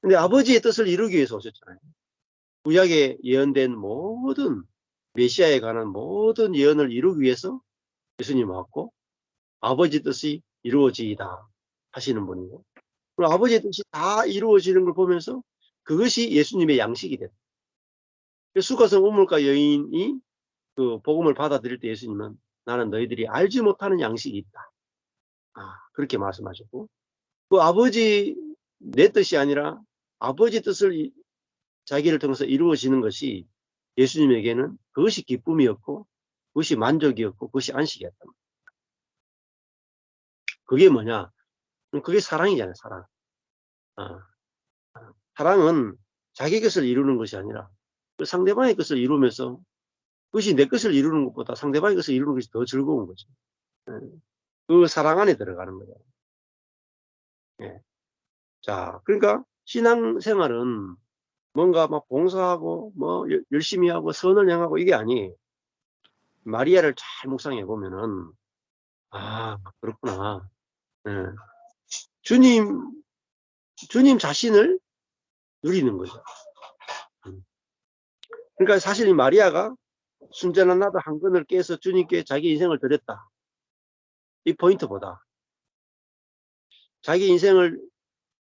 근데 아버지의 뜻을 이루기 위해서 오셨잖아요. 구약에 예언된 모든 메시아에 관한 모든 예언을 이루기 위해서 예수님 왔고, 아버지 뜻이 이루어지이다 하시는 분이고, 그리고 아버지의 뜻이 다 이루어지는 걸 보면서 그것이 예수님의 양식이 됐다. 수가성 우물가 여인이 그 복음을 받아들일 때 예수님은 나는 너희들이 알지 못하는 양식이 있다. 그렇게 말씀하셨고, 그 아버지 내 뜻이 아니라 아버지 뜻을 자기를 통해서 이루어지는 것이 예수님에게는 그것이 기쁨이었고, 그것이 만족이었고, 그것이 안식이었다. 그게 뭐냐? 그게 사랑이잖아요, 사랑. 사랑은 자기 것을 이루는 것이 아니라 그 상대방의 것을 이루면서 그것이 내 것을 이루는 것보다 상대방의 것을 이루는 것이 더 즐거운 거죠. 그 사랑 안에 들어가는 거예요. 자, 그러니까 신앙생활은 뭔가 막 봉사하고 뭐 열심히 하고 선을 행하고 이게 아니에요. 마리아를 잘 묵상해 보면은 그렇구나. 주님 자신을 누리는 거죠. 그러니까 사실 이 마리아가 순전한 나도 한 건을 깨서 주님께 자기 인생을 드렸다. 이 포인트보다 자기 인생을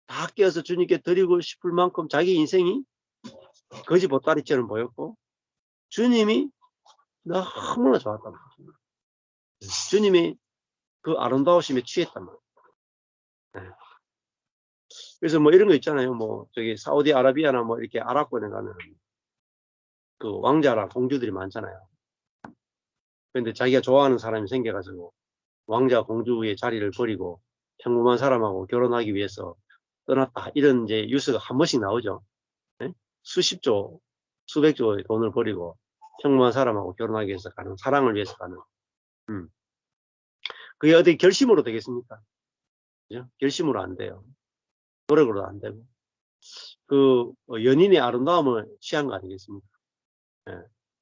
다 깨어서 주님께 드리고 싶을 만큼 자기 인생이 거지 보따리처럼 보였고, 주님이 너무나 좋았단 말이에요. 주님이 그 아름다우심에 취했단 말이에요. 그래서 뭐 이런 거 있잖아요. 뭐 저기 사우디아라비아나 뭐 이렇게 아랍권에 가면 그 왕자랑 공주들이 많잖아요. 근데 자기가 좋아하는 사람이 생겨가지고 왕자 공주의 자리를 버리고 평범한 사람하고 결혼하기 위해서 떠났다. 이런 이제 뉴스가 한 번씩 나오죠. 수십조, 수백조의 돈을 버리고 평범한 사람하고 결혼하기 위해서 가는, 사랑을 위해서 가는. 그게 어디 결심으로 되겠습니까? 그죠? 결심으로 안 돼요. 노력으로도 안 되고. 그 연인의 아름다움을 취한 거 아니겠습니까?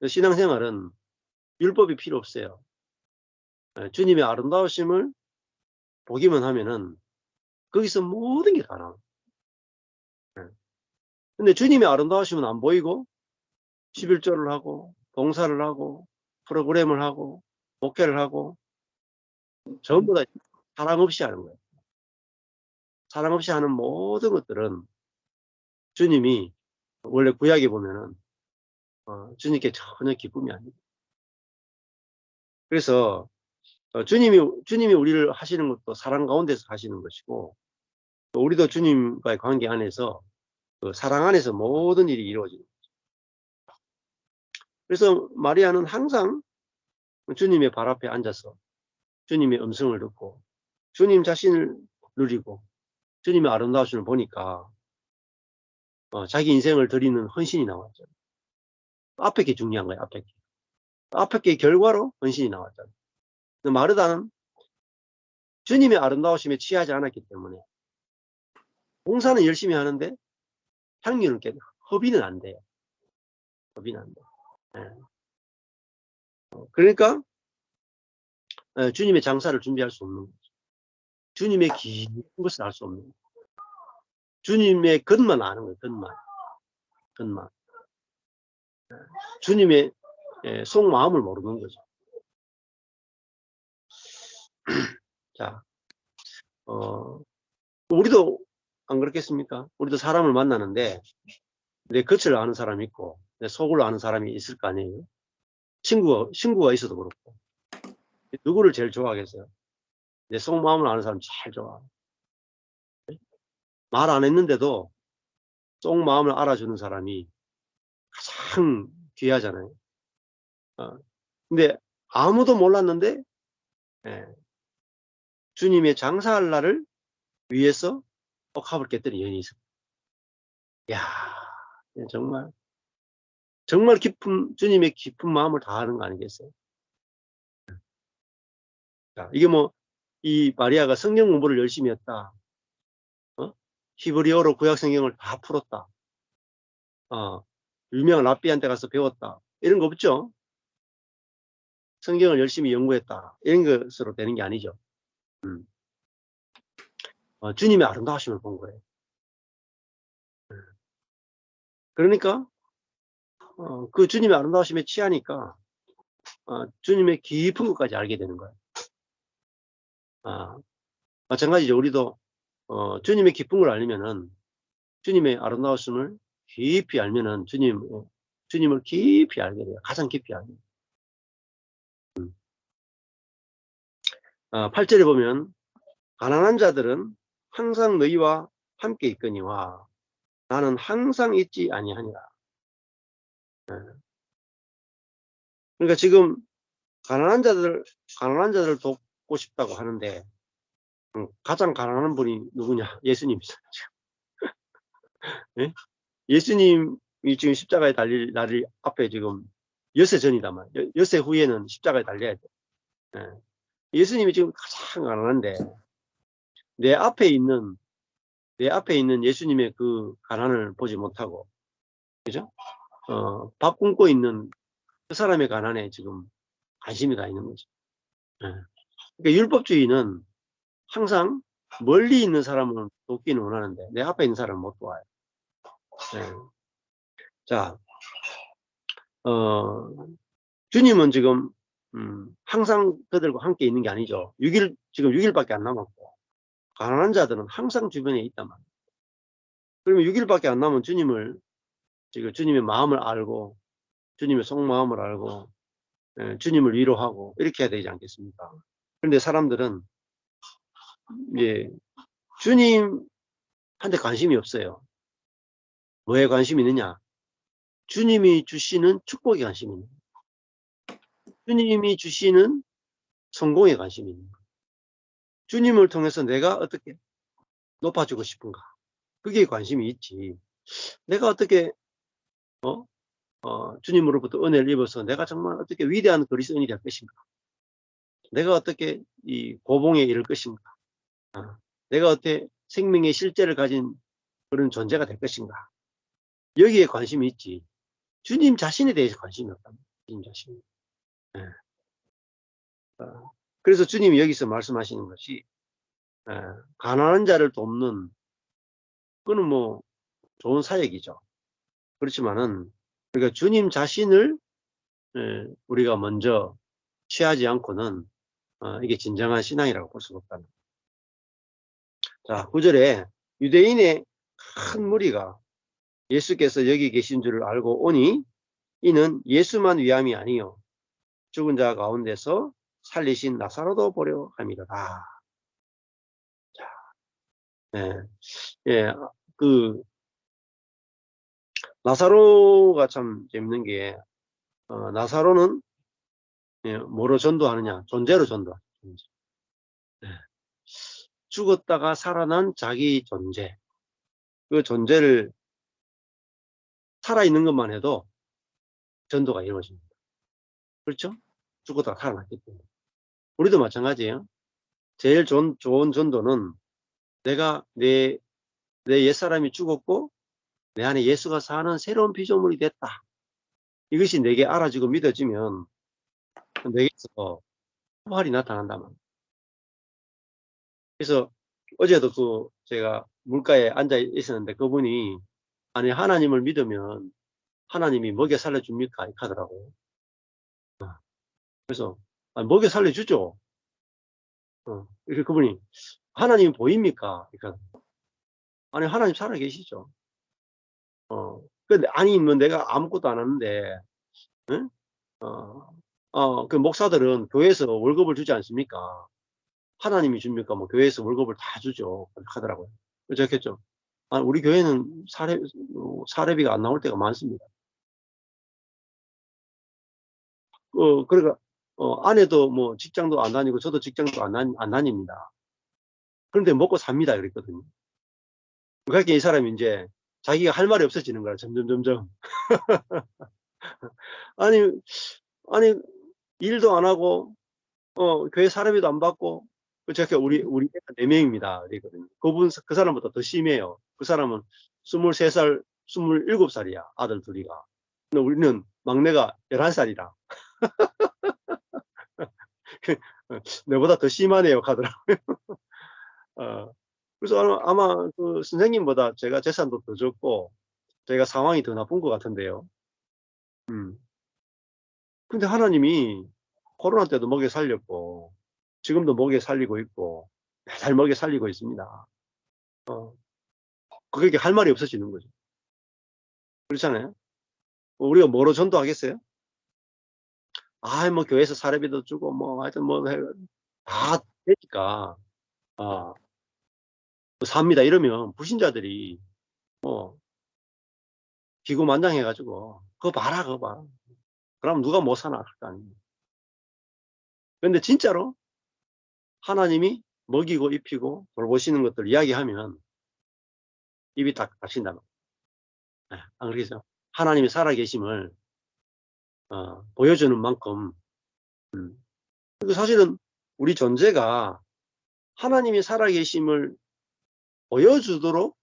신앙생활은 율법이 필요 없어요. 주님의 아름다우심을 보기만 하면은 거기서 모든 게 가능해요. 근데 주님의 아름다우심은 안 보이고 11조를 하고 봉사를 하고 프로그램을 하고 목회를 하고 전부 다 사랑 없이 하는 거예요. 사랑 없이 하는 모든 것들은 주님이 원래 구약에 보면은 주님께 전혀 기쁨이 아닙니다. 그래서 주님이 우리를 하시는 것도 사랑 가운데서 하시는 것이고, 또 우리도 주님과의 관계 안에서 그 사랑 안에서 모든 일이 이루어집니다. 그래서 마리아는 항상 주님의 발 앞에 앉아서 주님의 음성을 듣고 주님 자신을 누리고 주님의 아름다우심을 보니까 자기 인생을 드리는 헌신이 나왔죠. 앞에 게 중요한 거예요. 앞에 게 결과로 헌신이 나왔잖아요. 마르다는 주님의 아름다우심에 취하지 않았기 때문에 봉사는 열심히 하는데 향유는 허비는 안 돼요. 허비는 안 돼요. 그러니까 주님의 장사를 준비할 수 없는 거죠. 주님의 깊은 것을 알 수 없는 거죠. 주님의 겉만 아는 거예요. 겉만. 주님의 속마음을 모르는 거죠. 자, 우리도 안 그렇겠습니까? 우리도 사람을 만나는데 내 겉을 아는 사람이 있고 내 속을 아는 사람이 있을 거 아니에요. 친구가 있어도 그렇고. 누구를 제일 좋아하겠어요? 내 속마음을 아는 사람 제일 좋아. 말 안 했는데도 속마음을 알아주는 사람이 가장 귀하잖아요. 근데 아무도 몰랐는데 주님의 장사할 날을 위해서 억합을 깼더니 연이 있어. 야, 정말 깊은 주님의 깊은 마음을 다하는 거 아니겠어요? 자, 이게 뭐 이 마리아가 성경 공부를 열심히 했다. 히브리어로 구약 성경을 다 풀었다. 유명한 랍비한테 가서 배웠다. 이런 거 없죠? 성경을 열심히 연구했다. 이런 것으로 되는 게 아니죠. 주님의 아름다우심을 본 거예요. 그러니까 그 주님의 아름다우심에 취하니까 주님의 깊은 것까지 알게 되는 거예요. 마찬가지죠. 우리도 주님의 깊은 걸 알면은 주님의 아름다우심을 깊이 알면은 주님을 깊이 알게 돼요. 가장 깊이 알게 돼요. 8절에 보면 가난한 자들은 항상 너희와 함께 있거니와 나는 항상 있지 아니하니라. 그러니까 지금 가난한 자들 돕고 싶다고 하는데 가장 가난한 분이 누구냐? 예수님이죠. 예? 예수님이 지금 십자가에 달릴 날이 앞에 지금 엿새 전이다 말. 엿새 후에는 십자가에 달려야 돼. 예수님이 지금 가장 가난한데 내 앞에 있는 예수님의 그 가난을 보지 못하고, 그죠? 밥 굶고 있는 그 사람의 가난에 지금 관심이 가 있는 거죠. 그러니까 율법주의는 항상 멀리 있는 사람은 돕기는 원하는데 내 앞에 있는 사람은 못 도와요. 자, 주님은 지금 항상 그들과 함께 있는 게 아니죠. 지금 6일밖에 안 남았고 가난한 자들은 항상 주변에 있단 말이에요. 그러면 6일밖에 안 남은 지금 주님의 마음을 알고 주님의 속마음을 알고 주님을 위로하고 이렇게 해야 되지 않겠습니까? 그런데 사람들은 이제 주님한테 관심이 없어요. 뭐에 관심이 있느냐? 주님이 주시는 축복에 관심이 있는 거예요. 주님이 주시는 성공에 관심이 있는 거예요. 주님을 통해서 내가 어떻게 높아지고 싶은가? 그게 관심이 있지. 내가 어떻게 주님으로부터 은혜를 입어서 내가 정말 어떻게 위대한 그리스도인이 될 것인가? 내가 어떻게 이 고봉에 이를 것인가? 내가 어떻게 생명의 실제를 가진 그런 존재가 될 것인가? 여기에 관심이 있지. 주님 자신에 대해서 관심이 없답니다. 주님 자신. 그래서 주님이 여기서 말씀하시는 것이 가난한 자를 돕는 그거는 뭐 좋은 사역이죠. 그렇지만은 우리가 주님 자신을 우리가 먼저 취하지 않고는 이게 진정한 신앙이라고 볼 수가 없다는 거예요. 자, 9절에 유대인의 큰 무리가 예수께서 여기 계신 줄을 알고 오니 이는 예수만 위함이 아니요 죽은 자 가운데서 살리신 나사로도 보려 함이로다. 자, 그 나사로가 참 재밌는 게 나사로는 뭐로 전도하느냐? 존재로 전도하죠. 죽었다가 살아난 자기 존재. 그 존재를 살아있는 것만 해도 전도가 이루어집니다. 그렇죠? 죽었다가 살아났기 때문에. 우리도 마찬가지예요. 제일 좋은 전도는 내가 내 옛사람이 죽었고 내 안에 예수가 사는 새로운 피조물이 됐다. 이것이 내게 알아지고 믿어지면 내게서 부활이 나타난다면. 그래서 어제도 제가 물가에 앉아 있었는데 그분이 아니 하나님을 믿으면 하나님이 먹여 살려줍니까? 이렇게 하더라고요. 그래서 먹여 살려주죠. 이렇게 그분이 하나님 보입니까? 그러니까 아니 하나님 살아계시죠. 근데 아니 뭐 내가 아무것도 안 하는데 응? 그 목사들은 교회에서 월급을 주지 않습니까? 하나님이 줍니까? 뭐 교회에서 월급을 다 주죠. 그렇게 하더라고요. 제가 했죠. 우리 교회는 사례비가 안 나올 때가 많습니다. 그러니까 아내도 뭐 직장도 안 다니고 저도 직장도 안 다닙니다. 그런데 먹고 삽니다. 그랬거든요. 그러니까 이 사람이 이제 자기가 할 말이 없어지는 거야. 점점. 아니 일도 안 하고 교회 사례비도 안 받고 제가 우리 애가 4명입니다. 그랬거든요. 그 사람보다 더 심해요. 그 사람은 23살, 27살이야. 아들 둘이가. 근데 우리는 막내가 11살이라. 내보다 더 심하네요. 하더라고요. 그래서 아마 그 선생님보다 제가 재산도 더 적고 제가 상황이 더 나쁜 것 같은데요. 근데 하나님이 코로나 때도 먹여 살렸고 지금도 먹여 살리고 있고 매달 먹여 살리고 있습니다. 그게 할 말이 없어지는 거죠. 그렇잖아요. 우리가 뭐로 전도하겠어요? 뭐 교회에서 사례비도 주고 뭐 하여튼 뭐 다 되니까 삽니다. 이러면 불신자들이 기고만장해가지고 그거 봐라. 그럼 누가 못 사나 할 거 아닙니까? 근데 진짜로 하나님이 먹이고 입히고 돌보시는 것들 이야기하면 입이 딱 닫힌다. 안 그러겠어요? 하나님이 살아계심을 보여주는 만큼 사실은 우리 존재가 하나님이 살아계심을 보여주도록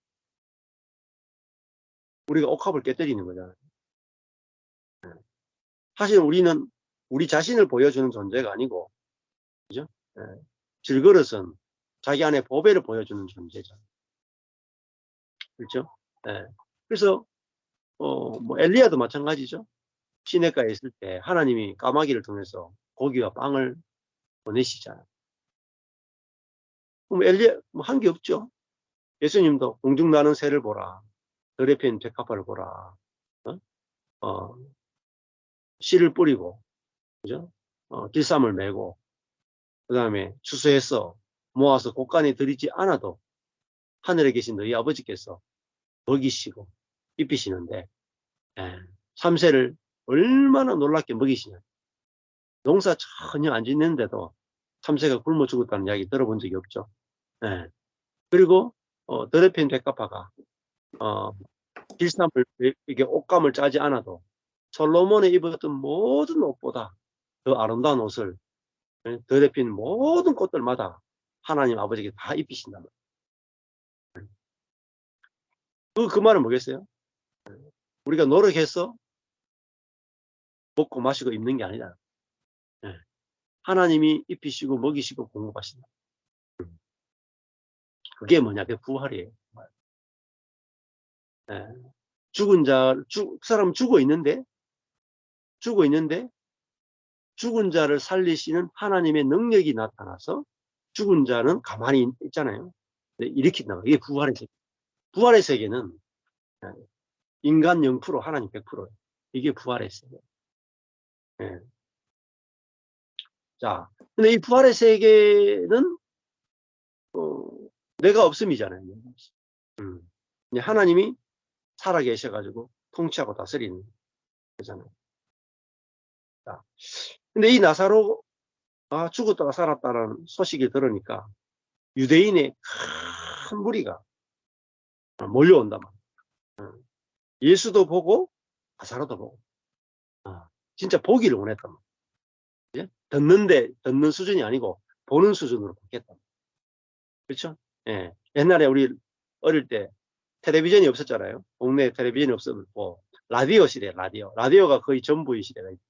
우리가 옥합을 깨뜨리는 거잖아요. 사실 우리는 우리 자신을 보여주는 존재가 아니고, 그죠? 질그릇은 자기 안에 보배를 보여주는 존재죠. 그렇죠? 그래서 뭐 엘리야도 마찬가지죠. 시냇가에 있을 때 하나님이 까마귀를 통해서 고기와 빵을 보내시잖아요. 그럼 엘리야 뭐 한 게 없죠. 예수님도 공중 나는 새를 보라, 들에 핀 백합화를 보라, 씨를 뿌리고, 그죠? 길쌈을 메고, 그 다음에 추수해서 모아서 곳간에 들이지 않아도 하늘에 계신 너희 아버지께서 먹이시고 입히시는데, 참새를 얼마나 놀랍게 먹이시냐. 농사 전혀 안 짓는데도 참새가 굶어 죽었다는 이야기 들어본 적이 없죠. 그리고 들에 핀 백합화가 길쌈을 이게 옷감을 짜지 않아도 솔로몬이 입었던 모든 옷보다 더 아름다운 옷을 들에 핀 모든 꽃들마다 하나님 아버지께 다 입히신단 말이에요. 그 말은 뭐겠어요? 우리가 노력해서 먹고 마시고 입는 게 아니다. 하나님이 입히시고 먹이시고 공급하신다. 그게 뭐냐? 그게 부활이에요. 죽은 그 사람은 죽어 있는데 죽은 자를 살리시는 하나님의 능력이 나타나서 죽은 자는 가만히 있잖아요. 일으킨다. 이게 부활의 세계. 부활의 세계는 인간 0%, 하나님 100%예요. 이게 부활의 세계. 자, 근데 이 부활의 세계는 내가 없음이잖아요. 하나님이 살아계셔가지고 통치하고 다스리는 거잖아요. 자, 근데 이 나사로 죽었다가 살았다는 소식이 들으니까 유대인의 큰 무리가 몰려온단 말이에요. 예수도 보고 나사로도 보고 진짜 보기를 원했단 말이에요. 듣는 수준이 아니고 보는 수준으로 바뀌었단 말이에요. 그렇죠? 옛날에 우리 어릴 때 텔레비전이 없었잖아요. 동네에 텔레비전이 없었고 라디오 시대, 라디오. 라디오가 거의 전부의 시대가 있죠.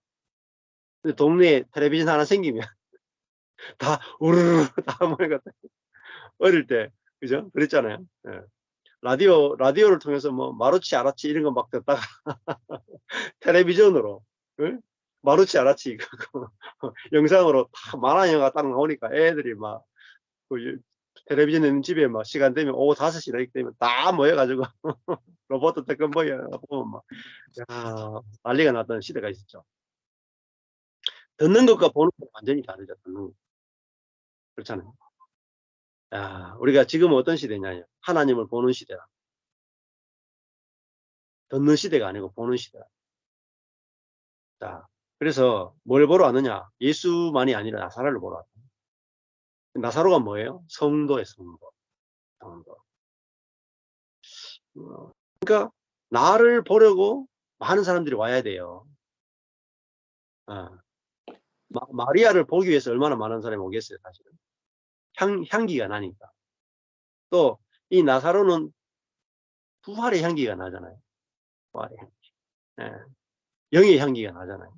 근데 동네에 텔레비전 하나 생기면 다 우르르 다 모여갔다. 어릴 때, 그죠? 그랬잖아요. 예. 라디오를 통해서 뭐, 마루치, 아라치 이런 거 막 듣다가 텔레비전으로, 예? 마루치, 아라치 그거 영상으로 다 만화 영화가 딱 나오니까 애들이 막, 그 텔레비전 있는 집에 막 시간 되면 오후 5시나 이렇게 되면 다 모여가지고 로봇 태권보이 보면 막, 야, 난리가 났던 시대가 있었죠. 듣는 것과 보는 것 완전히 다르죠. 듣는 것. 그렇잖아요. 야, 우리가 지금 어떤 시대냐요? 하나님을 보는 시대라. 듣는 시대가 아니고 보는 시대라. 자, 그래서 뭘 보러 왔느냐? 예수만이 아니라 나사로를 보러 왔다. 나사로가 뭐예요? 성도의 성도. 성도. 그러니까 나를 보려고 많은 사람들이 와야 돼요. 마리아를 보기 위해서 얼마나 많은 사람이 오겠어요, 사실은. 향기가 나니까. 또 이 나사로는 부활의 향기가 나잖아요. 부활의 향기. 예. 영의 향기가 나잖아요.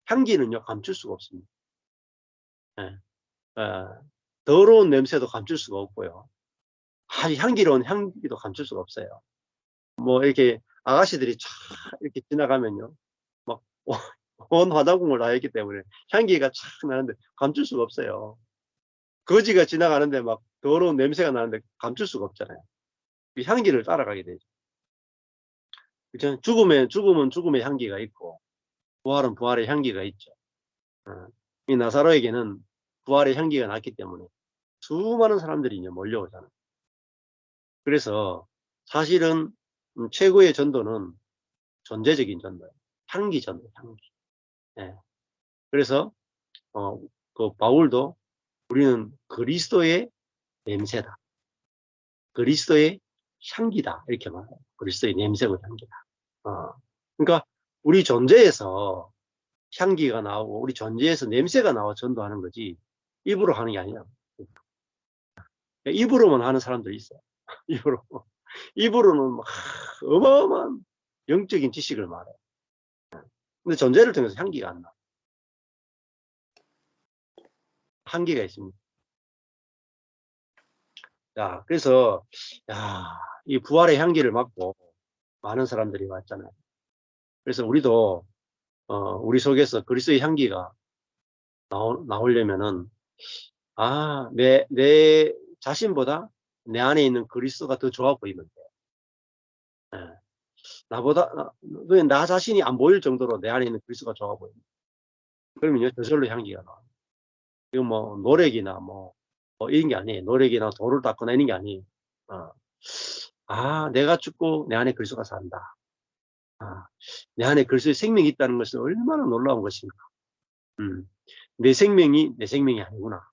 향기는요, 감출 수가 없습니다. 예. 더러운 냄새도 감출 수가 없고요. 아주 향기로운 향기도 감출 수가 없어요. 뭐 이렇게 아가씨들이 촥 이렇게 지나가면요, 막 온 화장품을 다 했기 때문에 향기가 촥 나는데 감출 수가 없어요. 거지가 지나가는데 막 더러운 냄새가 나는데 감출 수가 없잖아요. 이 향기를 따라가게 되죠. 그렇죠? 죽음은 죽음의 향기가 있고 부활은 부활의 향기가 있죠. 이 나사로에게는 부활의 향기가 났기 때문에 수많은 사람들이 이제 몰려오잖아요. 그래서 사실은 최고의 전도는 존재적인 전도예요. 향기 전도, 향기. 예. 그래서 그 바울도 우리는 그리스도의 냄새다. 그리스도의 향기다. 이렇게 말해요. 그리스도의 냄새고 향기다. 그러니까 우리 존재에서 향기가 나오고 우리 존재에서 냄새가 나와 전도하는 거지 입으로 하는 게 아니야. 입으로만 하는 사람도 있어요. 입으로는 막 어마어마한 영적인 지식을 말해요. 근데 존재를 통해서 향기가 안 나. 한계가 있습니다. 자, 그래서 이 부활의 향기를 맡고 많은 사람들이 왔잖아요. 그래서 우리도 우리 속에서 그리스도의 향기가 나오려면은 내 자신보다 내 안에 있는 그리스도가 더 좋아 보이면 돼. 나 자신이 안 보일 정도로 내 안에 있는 그리스도가 좋아 보입니다. 그러면요, 저절로 향기가 나와요. 이거 뭐 노력이나 뭐 이런 게 아니에요. 노력이나 돌을 닦거나 이런 게 아니에요. 내가 죽고 내 안에 그리스도가 산다. 내 안에 그리스도의 생명이 있다는 것은 얼마나 놀라운 것입니까? 내 생명이 내 생명이 아니구나.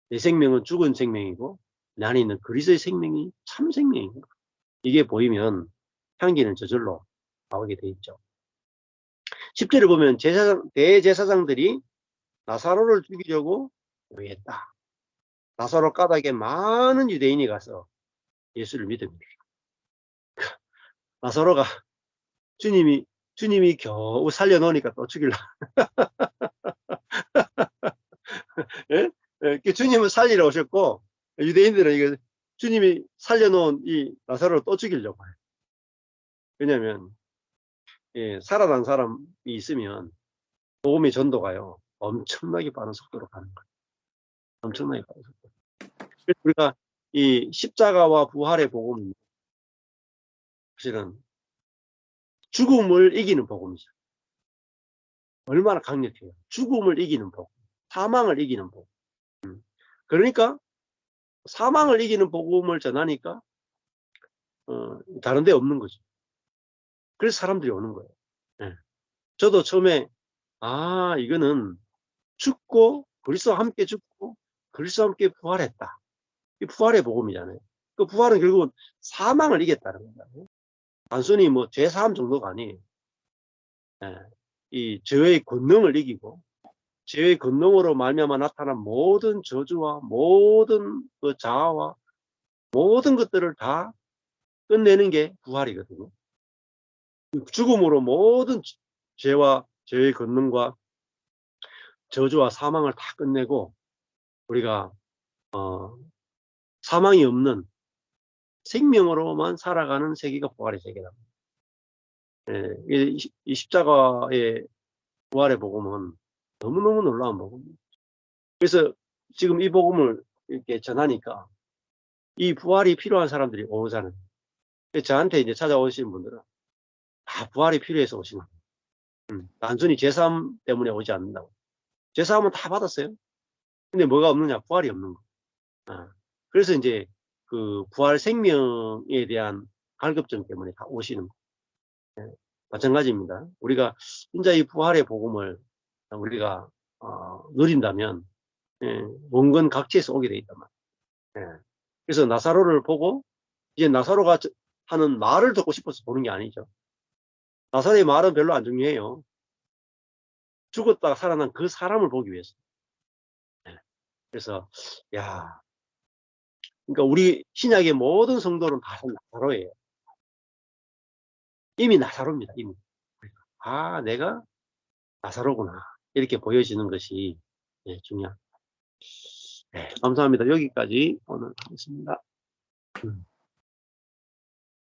내 생명은 죽은 생명이고 내 안에 있는 그리스도의 생명이 참 생명이구나. 이게 보이면 향기는 저절로 나오게 돼 있죠. 10절을 보면 대제사장들이 나사로를 죽이려고 모였다. 나사로 까닭에 많은 유대인이 가서 예수를 믿습니다. 나사로가 주님이 겨우 살려놓으니까 또 죽일라. 예? 주님은 살리러 오셨고 유대인들은 이거 주님이 살려놓은 이 나사로를 또 죽이려고 해요. 왜냐하면 살아난 사람이 있으면 복음의 전도가요 엄청나게 빠른 속도로 가는 거예요. 엄청나게 빠른 속도. 그래서 우리가 이 십자가와 부활의 복음은 사실은 죽음을 이기는 복음이죠. 얼마나 강력해요. 죽음을 이기는 복음, 사망을 이기는 복음. 그러니까 사망을 이기는 복음을 전하니까 다른 데 없는 거죠. 그래서 사람들이 오는 거예요. 저도 처음에 이거는 죽고 그리스도와 함께 죽고 그리스도와 함께 부활했다. 이 부활의 복음이잖아요. 그 부활은 결국은 사망을 이겼다는 거잖아요. 단순히 뭐 죄사함 정도가 아니에요. 이 죄의 권능을 이기고 죄의 권능으로 말미암아 나타난 모든 저주와 모든 그 자아와 모든 것들을 다 끝내는 게 부활이거든요. 죽음으로 모든 죄와 죄의 권능과 저주와 사망을 다 끝내고 우리가 사망이 없는 생명으로만 살아가는 세계가 부활의 세계다. 예, 이 십자가의 부활의 복음은 너무너무 놀라운 복음입니다. 그래서 지금 이 복음을 이렇게 전하니까 이 부활이 필요한 사람들이 오잖아요. 저한테 이제 찾아오신 분들은 다 부활이 필요해서 오시는 거예요. 단순히 제사함 때문에 오지 않는다고. 제사함은 다 받았어요. 근데 뭐가 없느냐? 부활이 없는 거. 그래서 이제 그 부활 생명에 대한 갈급증 때문에 다 오시는 거. 예, 마찬가지입니다. 우리가 진짜 이 부활의 복음을 우리가 누린다면 원근 각지에서 오게 돼 있단 말이에요. 그래서 나사로를 보고 이제 나사로가 하는 말을 듣고 싶어서 보는 게 아니죠. 나사로의 말은 별로 안 중요해요. 죽었다가 살아난 그 사람을 보기 위해서. 그래서 야, 그러니까 우리 신약의 모든 성도는 다 나사로예요. 이미 나사로입니다. 이미. 아, 내가 나사로구나. 이렇게 보여지는 것이 중요합니다. 네, 감사합니다. 여기까지 오늘 하겠습니다.